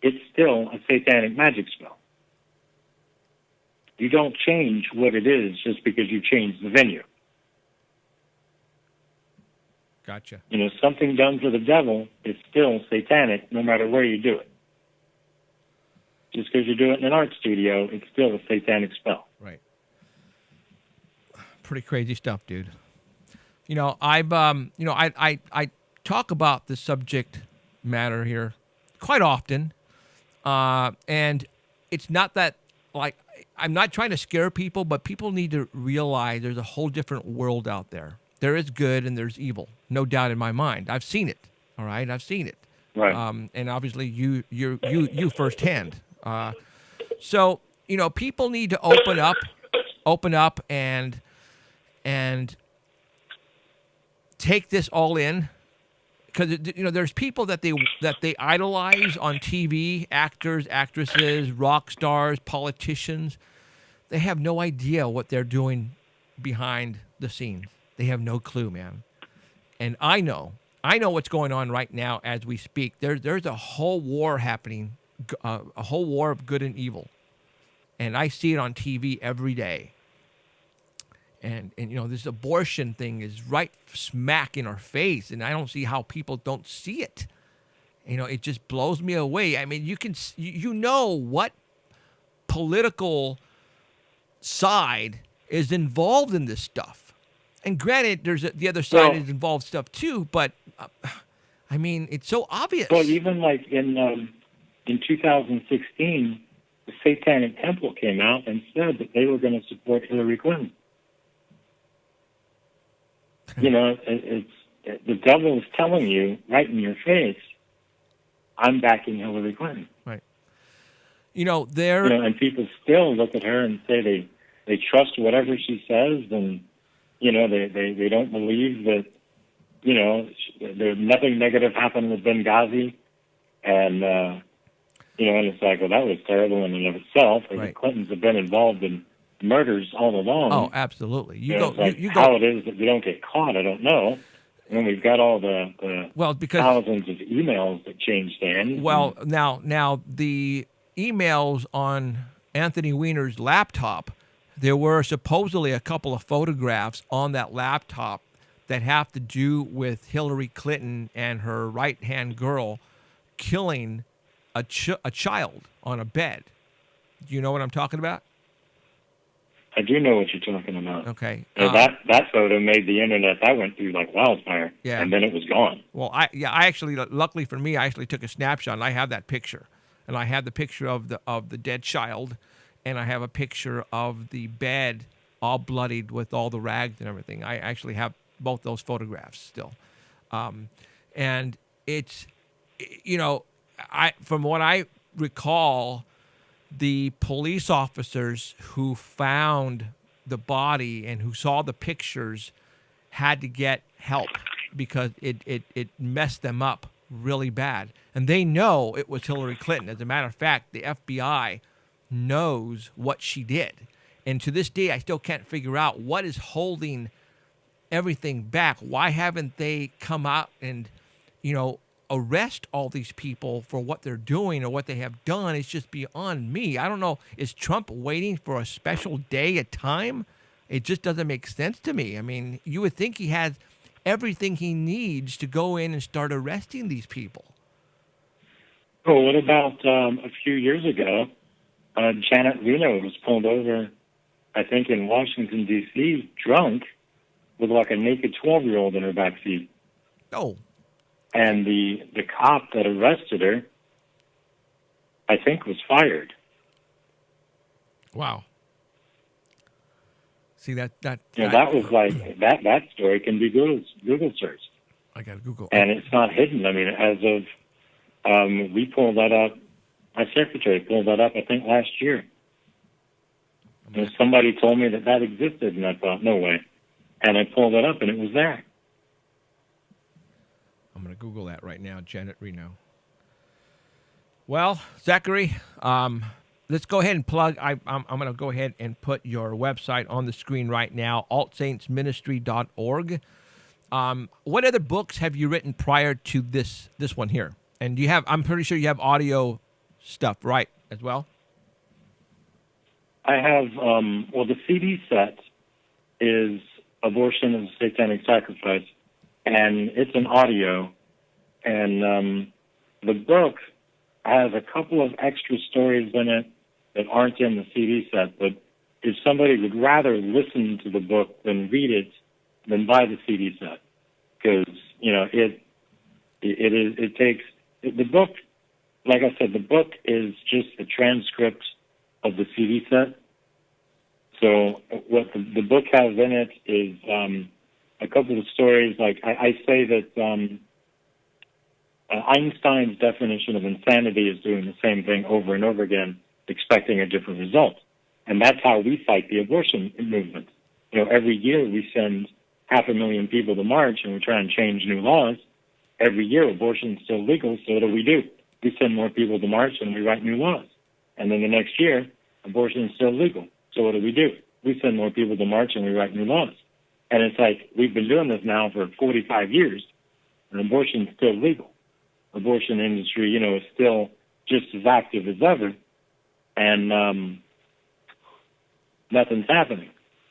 it's still a satanic magic spell. You don't change what it is just because you change the venue. Gotcha. Something done for the devil is still satanic no matter where you do it. Just because you do it in an art studio, it's still a satanic spell. Right. Pretty crazy stuff, dude. I talk about the subject matter here quite often, and it's not that I'm not trying to scare people, but people need to realize there's a whole different world out there. There is good and there's evil, no doubt in my mind. I've seen it. All right, I've seen it. Right. And obviously you firsthand. So people need to open up and take this all in, because there's people that they idolize on TV, actors, actresses, rock stars, politicians. They have no idea what they're doing behind the scenes. They have no clue, man. And I know what's going on right now as we speak. There's a whole war happening, a whole war of good and evil, and I see it on TV every day. And this abortion thing is right smack in our face, and I don't see how people don't see it. It just blows me away. I mean, you know what political side is involved in this stuff. And granted, there's the other side is involved stuff too, but I mean, it's so obvious. Well, even like in 2016, the Satanic Temple came out and said that they were going to support Hillary Clinton. It's the devil is telling you right in your face, I'm backing Hillary Clinton. Right. And people still look at her and say they trust whatever she says, and they don't believe that there's nothing negative happened with Benghazi, and and it's like, well, that was terrible in and of itself. Right. The Clintons have been involved in murders all along. Oh, absolutely. How it is that you don't get caught, I don't know. And we've got all the thousands of emails that changed hands. Well, now the emails on Anthony Weiner's laptop, there were supposedly a couple of photographs on that laptop that have to do with Hillary Clinton and her right-hand girl killing a child on a bed. Do you know what I'm talking about? I do know what you're talking about. Okay. That photo made the internet. That went through like wildfire. Yeah. And then it was gone. Well, I actually, luckily for me, I actually took a snapshot, and I have that picture. And I have the picture of the dead child, and I have a picture of the bed all bloodied with all the rags and everything. I actually have both those photographs still. And it's, from what I recall, the police officers who found the body and who saw the pictures had to get help because it messed them up really bad. And they know it was Hillary Clinton. As a matter of fact, the FBI knows what she did. And to this day, I still can't figure out what is holding everything back. Why haven't they come out and, arrest all these people for what they're doing or what they have done? It's just beyond me. I don't know. Is Trump waiting for a special day, a time? It just doesn't make sense to me. I mean, you would think he has everything he needs to go in and start arresting these people. Well, what about a few years ago, Janet Reno was pulled over, I think, in Washington, D.C., drunk, with like a naked 12-year-old in her backseat. Oh. And the cop that arrested her, I think, was fired. Wow. See, that was like, that story can be Google searched. I got to Google. And it's not hidden. I mean, as of, we pulled that up, my secretary pulled that up, I think, last year. And somebody told me that existed, and I thought, no way. And I pulled it up, and it was there. I'm going to Google that right now, Janet Reno. Well, Zachary, let's go ahead and plug. I'm going to go ahead and put your website on the screen right now, altsaintsministry.org. What other books have you written prior to this one here? And do you have? I'm pretty sure you have audio stuff, right, as well? I have. The CD set is Abortion is a Satanic Sacrifice, and it's an audio. And the book has a couple of extra stories in it that aren't in the CD set. But if somebody would rather listen to the book than read it, then buy the CD set, because it takes the book. Like I said, the book is just a transcript of the CD set. So what the book has in it is a couple of stories. Like I say that Einstein's definition of insanity is doing the same thing over and over again, expecting a different result. And that's how we fight the abortion movement. Every year we send 500,000 people to march and we try and change new laws. Every year abortion is still legal, so what do? We send more people to march and we write new laws. And then the next year, abortion is still legal. So what do? We send more people to march and we write new laws. And it's like, we've been doing this now for 45 years, and abortion is still legal. Abortion industry, is still just as active as ever, and nothing's happening.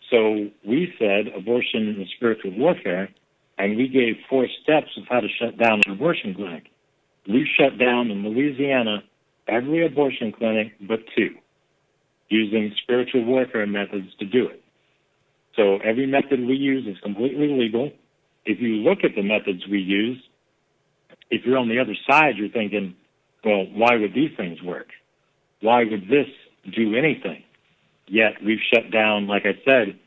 So we said abortion is spiritual warfare, and we gave 4 steps of how to shut down an abortion clinic. We shut down in Louisiana every abortion clinic but 2, using spiritual warfare methods to do it. So every method we use is completely legal. If you look at the methods we use, if you're on the other side, you're thinking, well, why would these things work? Why would this do anything? Yet we've shut down, like I said,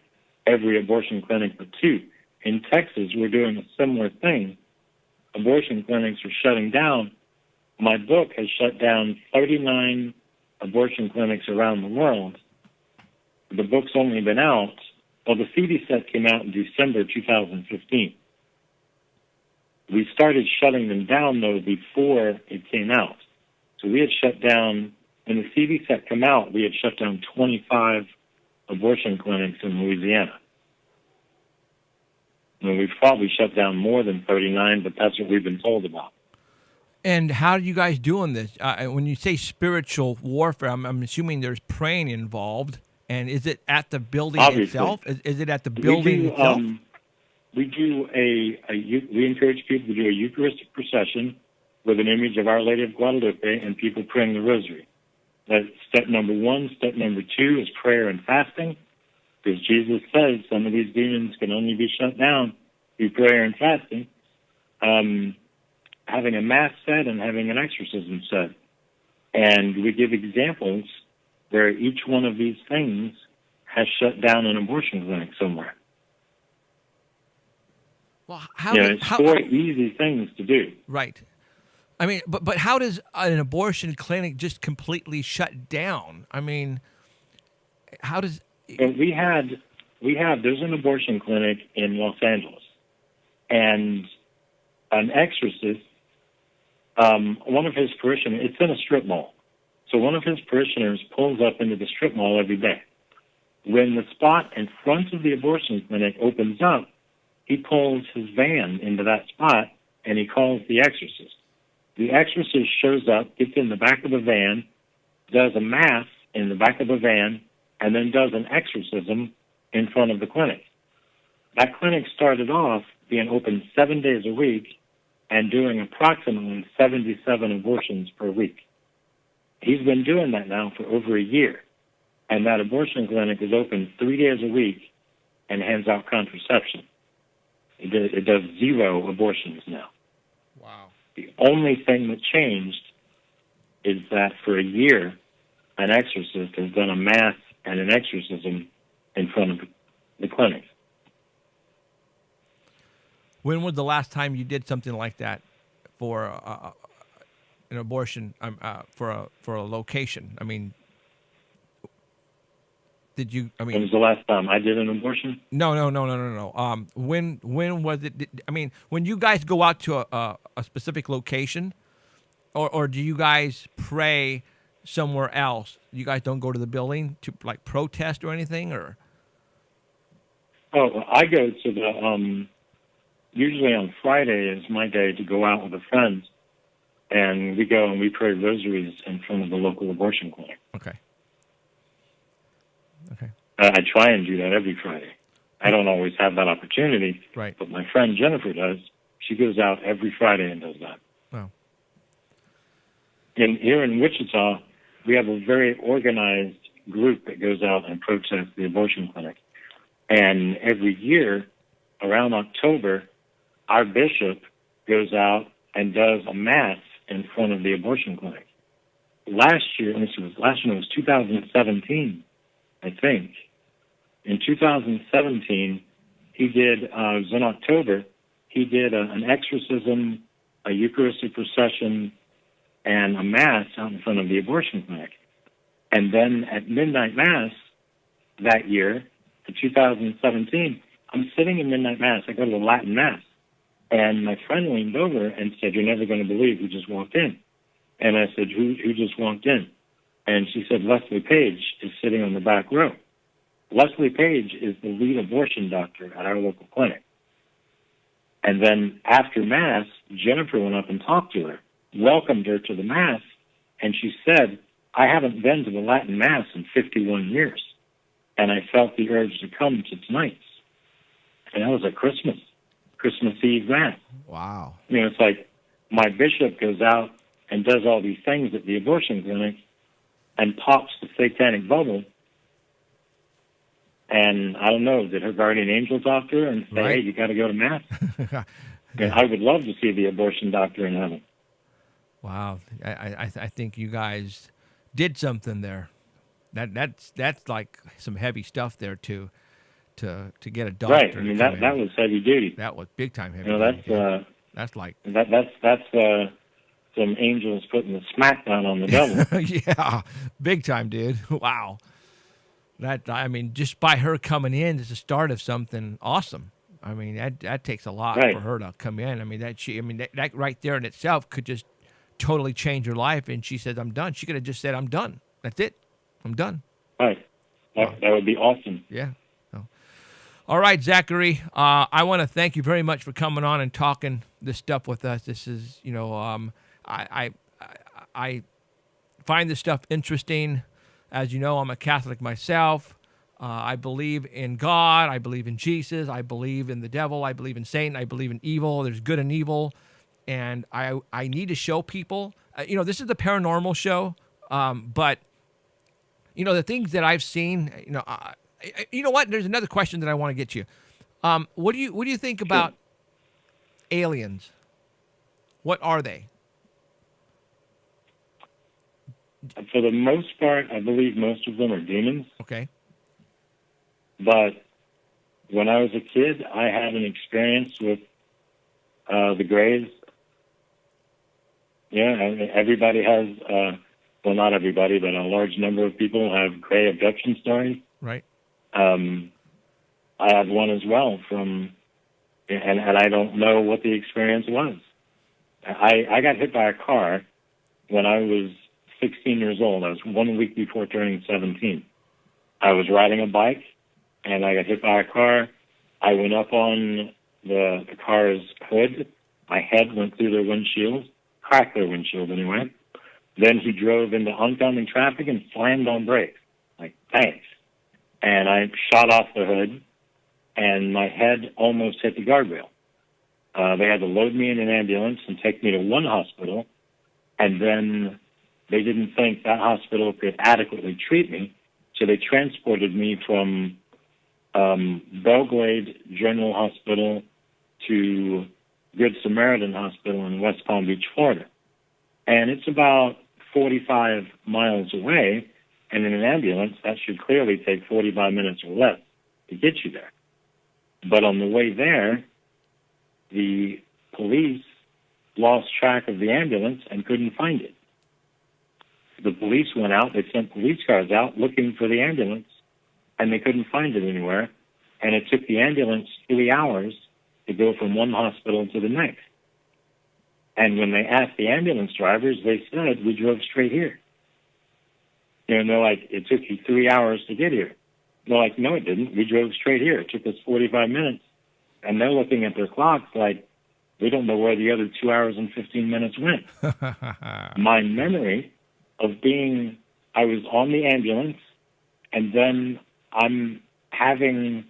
every abortion clinic but 2. In Texas, we're doing a similar thing. Abortion clinics are shutting down. My book has shut down 39 abortion clinics around the world. The book's only been out. Well, the CD set came out in December 2015. We started shutting them down, though, before it came out. So we had shut down, when the CD set came out, we had shut down 25 abortion clinics in Louisiana. And we've probably shut down more than 39, but that's what we've been told about. And how are you guys doing this? When you say spiritual warfare, I'm assuming there's praying involved. And is it at the building itself? Is it at the building itself? We encourage people to do a Eucharistic procession with an image of Our Lady of Guadalupe and people praying the rosary. That's step number one. Step number two is prayer and fasting, because Jesus says some of these demons can only be shut down through prayer and fasting. Having a mass said and having an exorcism said. And we give examples where each one of these things has shut down an abortion clinic somewhere. Well, it's four easy things to do. Right. I mean, but how does an abortion clinic just completely shut down? I mean, how does... There's an abortion clinic in Los Angeles, and an exorcist, one of his parishioners, it's in a strip mall, so one of his parishioners pulls up into the strip mall every day. When the spot in front of the abortion clinic opens up, he pulls his van into that spot, and he calls the exorcist. The exorcist shows up, gets in the back of the van, does a mass in the back of the van, and then does an exorcism in front of the clinic. That clinic started off being open 7 days a week and doing approximately 77 abortions per week. He's been doing that now for over a year, and that abortion clinic is open 3 days a week and hands out contraception. It does 0 abortions now. Wow. The only thing that changed is that for a year, an exorcist has done a mass and an exorcism in front of the clinic. When was the last time you did something like that for an abortion, for a location? I mean, did you? I mean, when was the last time I did an abortion? No. When was it? I mean, when you guys go out to a specific location, or do you guys pray somewhere else? You guys don't go to the building to like protest or anything, or? Oh, I go to the. Usually on Friday is my day to go out with a friend, and we go and we pray rosaries in front of the local abortion clinic. Okay. I try and do that every Friday. I don't always have that opportunity, right? But my friend Jennifer does. She goes out every Friday and does that. Wow. Here in Wichita, we have a very organized group that goes out and protests the abortion clinic. And every year, around October, our bishop goes out and does a mass in front of the abortion clinic. Last year it was 2017, I think. In 2017, he did, it was in October, he did an exorcism, a Eucharistic procession, and a mass out in front of the abortion clinic. And then at midnight mass that year, in 2017, I'm sitting in midnight mass. I go to the Latin mass. And my friend leaned over and said, "You're never going to believe who just walked in." And I said, who just walked in? And she said, "Leslie Page is sitting on the back row." Leslie Page is the lead abortion doctor at our local clinic. And then after Mass, Jennifer went up and talked to her, welcomed her to the Mass, and she said, "I haven't been to the Latin Mass in 51 years, and I felt the urge to come to tonight's." And that was at Christmas Eve Mass. Wow. It's like my bishop goes out and does all these things at the abortion clinic and pops the satanic bubble. And I don't know, did her guardian angel talk to her and say, "Hey, you got to go to Mass"? And I would love to see the abortion doctor in heaven. Wow. I think you guys did something there. That's like some heavy stuff there to get a doctor. Right. I mean, that was heavy duty. That was big time heavy duty. That's like that's some angels putting the smackdown on the devil. Yeah, big time, dude. Wow. Just by her coming in is the start of something awesome. I mean, that takes a lot for her to come in. I mean, that right there in itself could just totally change her life. And she said, "I'm done." She could have just said, "I'm done. That's it. I'm done." Right. That would be awesome. Yeah. So. All right, Zachary. I want to thank you very much for coming on and talking this stuff with us. This is, I find this stuff interesting. As you know, I'm a Catholic myself. I believe in God. I believe in Jesus. I believe in the devil. I believe in Satan. I believe in evil. There's good and evil. And I need to show people, this is the paranormal show, but You know, the things that I've seen. You know what? There's another question that I want to get you. What do you think about aliens? What are they? For the most part, I believe most of them are demons. Okay. But when I was a kid, I had an experience with the Greys. Yeah, I mean, everybody has, well, not everybody, but a large number of people have Grey abduction stories. Right. I have one as well and I don't know what the experience was. I got hit by a car when I was 16 years old. I was 1 week before turning 17. I was riding a bike, and I got hit by a car. I went up on the car's hood. My head went through their windshield, cracked their windshield anyway. Then he drove into oncoming traffic and slammed on brakes. Like, thanks. And I shot off the hood, and my head almost hit the guardrail. They had to load me in an ambulance and take me to one hospital, and then they didn't think that hospital could adequately treat me, so they transported me from Belgrade General Hospital to Good Samaritan Hospital in West Palm Beach, Florida. And it's about 45 miles away, and in an ambulance, that should clearly take 45 minutes or less to get you there. But on the way there, the police lost track of the ambulance and couldn't find it. The police went out, they sent police cars out looking for the ambulance, and they couldn't find it anywhere. And it took the ambulance 3 hours to go from one hospital to the next. And when they asked the ambulance drivers, they said, we drove straight here. You know, and they're like, it took you 3 hours to get here. They're like, no, it didn't. We drove straight here. It took us 45 minutes. And they're looking at their clocks like, we don't know where the other 2 hours and 15 minutes went. My memory of I was on the ambulance, and then I'm having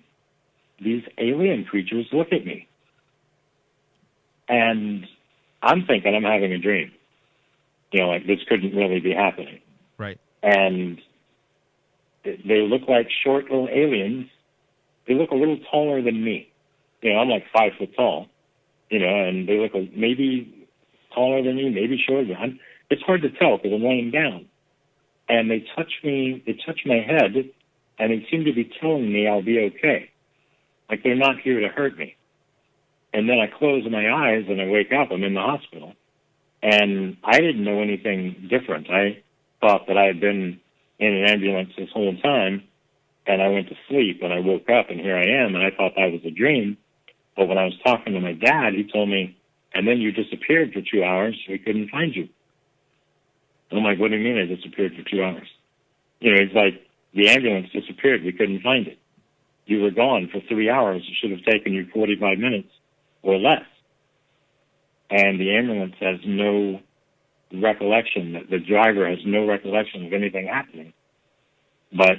these alien creatures look at me. And I'm thinking I'm having a dream. You know, like this couldn't really be happening. Right. And they look like short little aliens. They look a little taller than me. You know, I'm like 5 foot tall, you know, and they look maybe taller than me, maybe shorter than me. It's hard to tell because I'm laying down. And they touch my head, and they seem to be telling me I'll be okay. Like they're not here to hurt me. And then I close my eyes and I wake up. I'm in the hospital. And I didn't know anything different. I thought that I had been in an ambulance this whole time, and I went to sleep, and I woke up, and here I am, and I thought that was a dream. But when I was talking to my dad, he told me, and then you disappeared for 2 hours, so we couldn't find you. I'm like, what do you mean I disappeared for 2 hours? You know, it's like the ambulance disappeared. We couldn't find it. You were gone for 3 hours. It should have taken you 45 minutes or less. And the ambulance has no recollection. The driver has no recollection of anything happening. But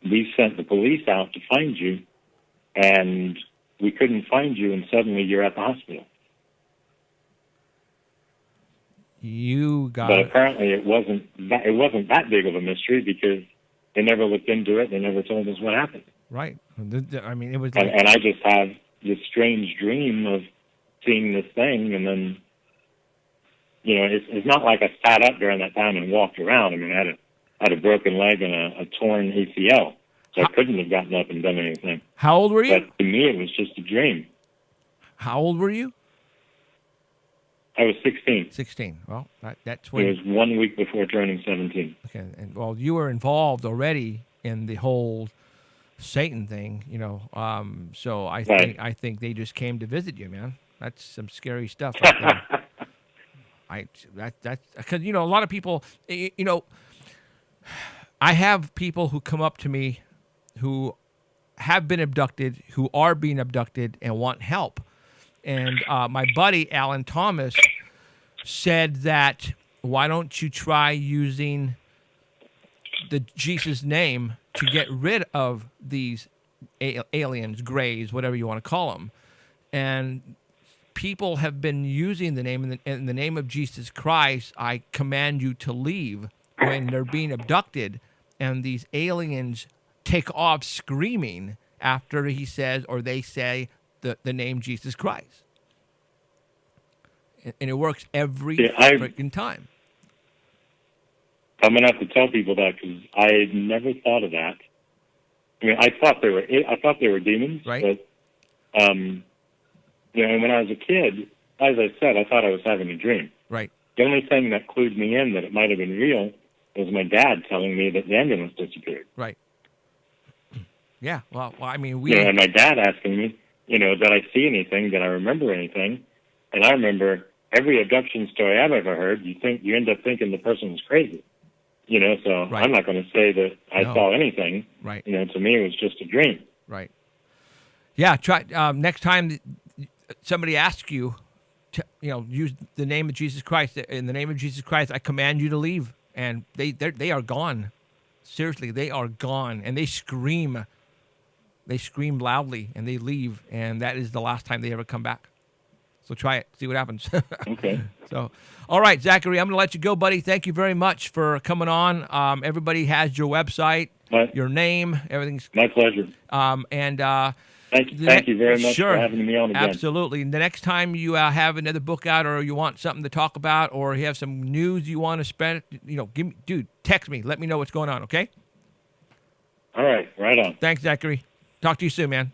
we sent the police out to find you, and we couldn't find you, and suddenly you're at the hospital. But apparently it wasn't that big of a mystery because they never looked into it. They never told us what happened. Right. I mean, it was. And I just have this strange dream of seeing this thing, and then, you know, it's not like I sat up during that time and walked around. I mean, I had a broken leg and a torn ACL, so I couldn't have gotten up and done anything. How old were you? But to me, it was just a dream. How old were you? I was 16. 16. Well, that's when... It was 1 week before turning 17. Okay, and well, you were involved already in the whole Satan thing, you know. So I think they just came to visit you, man. That's some scary stuff right there. That's because, you know, a lot of people, you know, I have people who come up to me who have been abducted, who are being abducted, and want help. And my buddy, Alan Thomas, said that, why don't you try using the Jesus name to get rid of these aliens, grays, whatever you want to call them. And people have been using the name, in the name of Jesus Christ, I command you to leave when they're being abducted. and these aliens take off screaming after he says, or they say, the name Jesus Christ. And it works every freaking time. I'm gonna have to tell people that because I never thought of that. I mean, I thought they were demons, right? But when I was a kid, as I said, I thought I was having a dream. Right. The only thing that clued me in that it might have been real was my dad telling me that the ambulance disappeared. Right. Yeah. Well, I mean, and my dad asking me, did I see anything? Did I remember anything? And I remember every abduction story I've ever heard. You end up thinking the person was crazy. So right. I'm not going to say that I saw anything. Right. To me, it was just a dream. Right. Yeah. Try next time somebody asks you to, use the name of Jesus Christ. In the name of Jesus Christ, I command you to leave. And they are gone. Seriously, they are gone, and they scream. They scream loudly, and they leave, and that is the last time they ever come back. So try it, see what happens. Okay. So, all right, Zachary, I'm going to let you go, buddy. Thank you very much for coming on. Everybody has your website, your name, everything's. My pleasure. Thank you very much for having me on again. Absolutely. The next time you have another book out, or you want something to talk about, or you have some news you want to spread, text me. Let me know what's going on, okay? All right. Right on. Thanks, Zachary. Talk to you soon, man.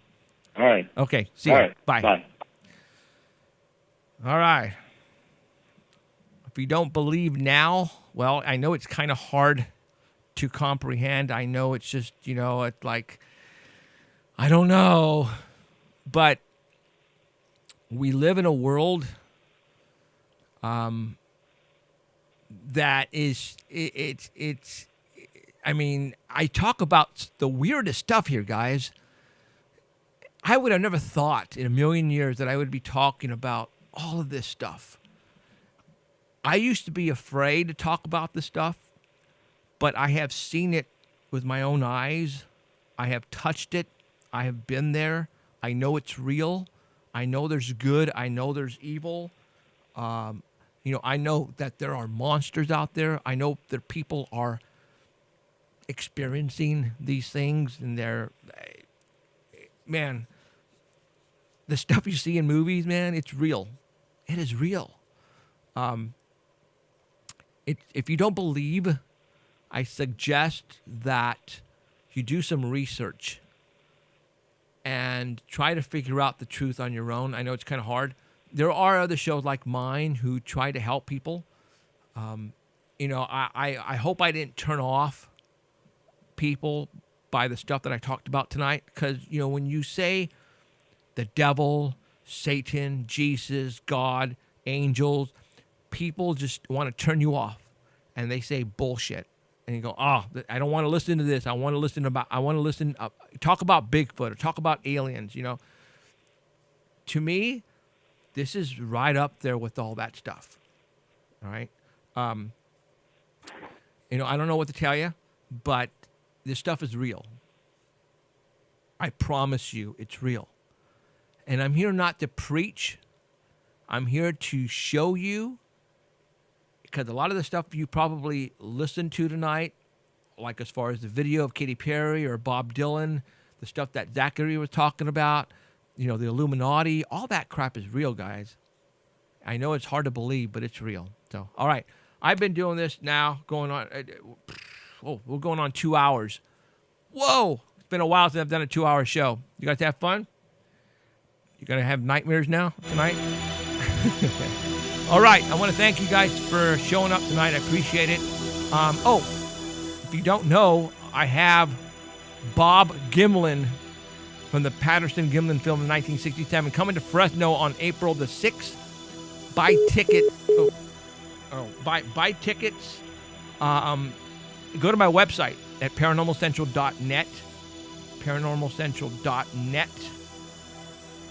All right. Okay. See you. All right. Bye. Bye. All right. If you don't believe now, well, I know it's kind of hard to comprehend. I know it's just, it's like, I don't know. But we live in a world that is, I mean, I talk about the weirdest stuff here, guys. I would have never thought in a million years that I would be talking about all of this stuff. I used to be afraid to talk about this stuff, but I have seen it with my own eyes. I have touched it. I have been there. I know it's real. I know there's good. I know there's evil. I know that there are monsters out there. I know that people are experiencing these things, and man, the stuff you see in movies, man, it's real. It is real. If you don't believe, I suggest that you do some research and try to figure out the truth on your own. I know it's kind of hard. There are other shows like mine who try to help people. I hope I didn't turn off people by the stuff that I talked about tonight, because when you say the devil, Satan, Jesus, God, angels, people just want to turn you off, and they say bullshit, and you go, I don't want to listen to this. talk about Bigfoot or talk about aliens. To me, this is right up there with all that stuff. All right. I don't know what to tell you, but this stuff is real. I promise you it's real. And I'm here not to preach. I'm here to show you, because a lot of the stuff you probably listened to tonight, like as far as the video of Katy Perry or Bob Dylan, the stuff that Zachary was talking about, the Illuminati, all that crap is real, guys. I know it's hard to believe, but it's real. So, all right. I've been doing this now, we're going on 2 hours. Whoa! It's been a while since I've done a 2-hour show. You guys have fun? You gonna have nightmares now tonight? All right. I want to thank you guys for showing up tonight. I appreciate it. If you don't know, I have Bob Gimlin from the Patterson-Gimlin film in 1967 coming to Fresno on April the 6th. Buy tickets. Buy tickets. Go to my website at paranormalcentral.net. Paranormalcentral.net.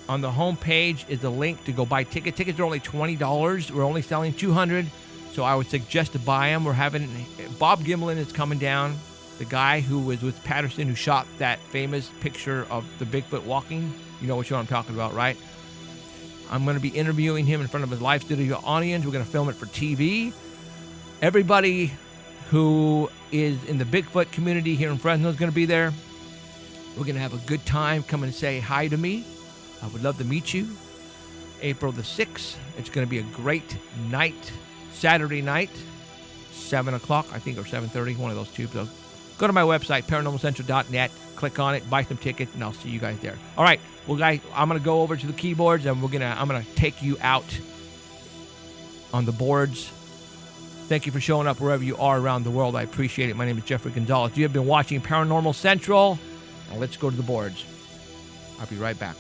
On the home page is a link to go buy tickets. Tickets are only $20. We're only selling 200, so I would suggest to buy them. We're having Bob Gimlin is coming down, the guy who was with Patterson, who shot that famous picture of the Bigfoot walking. You know which one I'm talking about, right? I'm going to be interviewing him in front of his live studio audience. We're going to film it for TV. Everybody who is in the Bigfoot community here in Fresno is going to be there. We're going to have a good time. Come and say hi to me. I would love to meet you. April the 6th. It's going to be a great night. Saturday night, 7 o'clock, I think, or 7:30, one of those two. So go to my website, paranormalcentral.net, click on it, buy some tickets, and I'll see you guys there. All right, well, guys, I'm going to go over to the keyboards, and I'm going to take you out on the boards. Thank you for showing up wherever you are around the world. I appreciate it. My name is Jeffrey Gonzalez. You have been watching Paranormal Central. Now let's go to the boards. I'll be right back.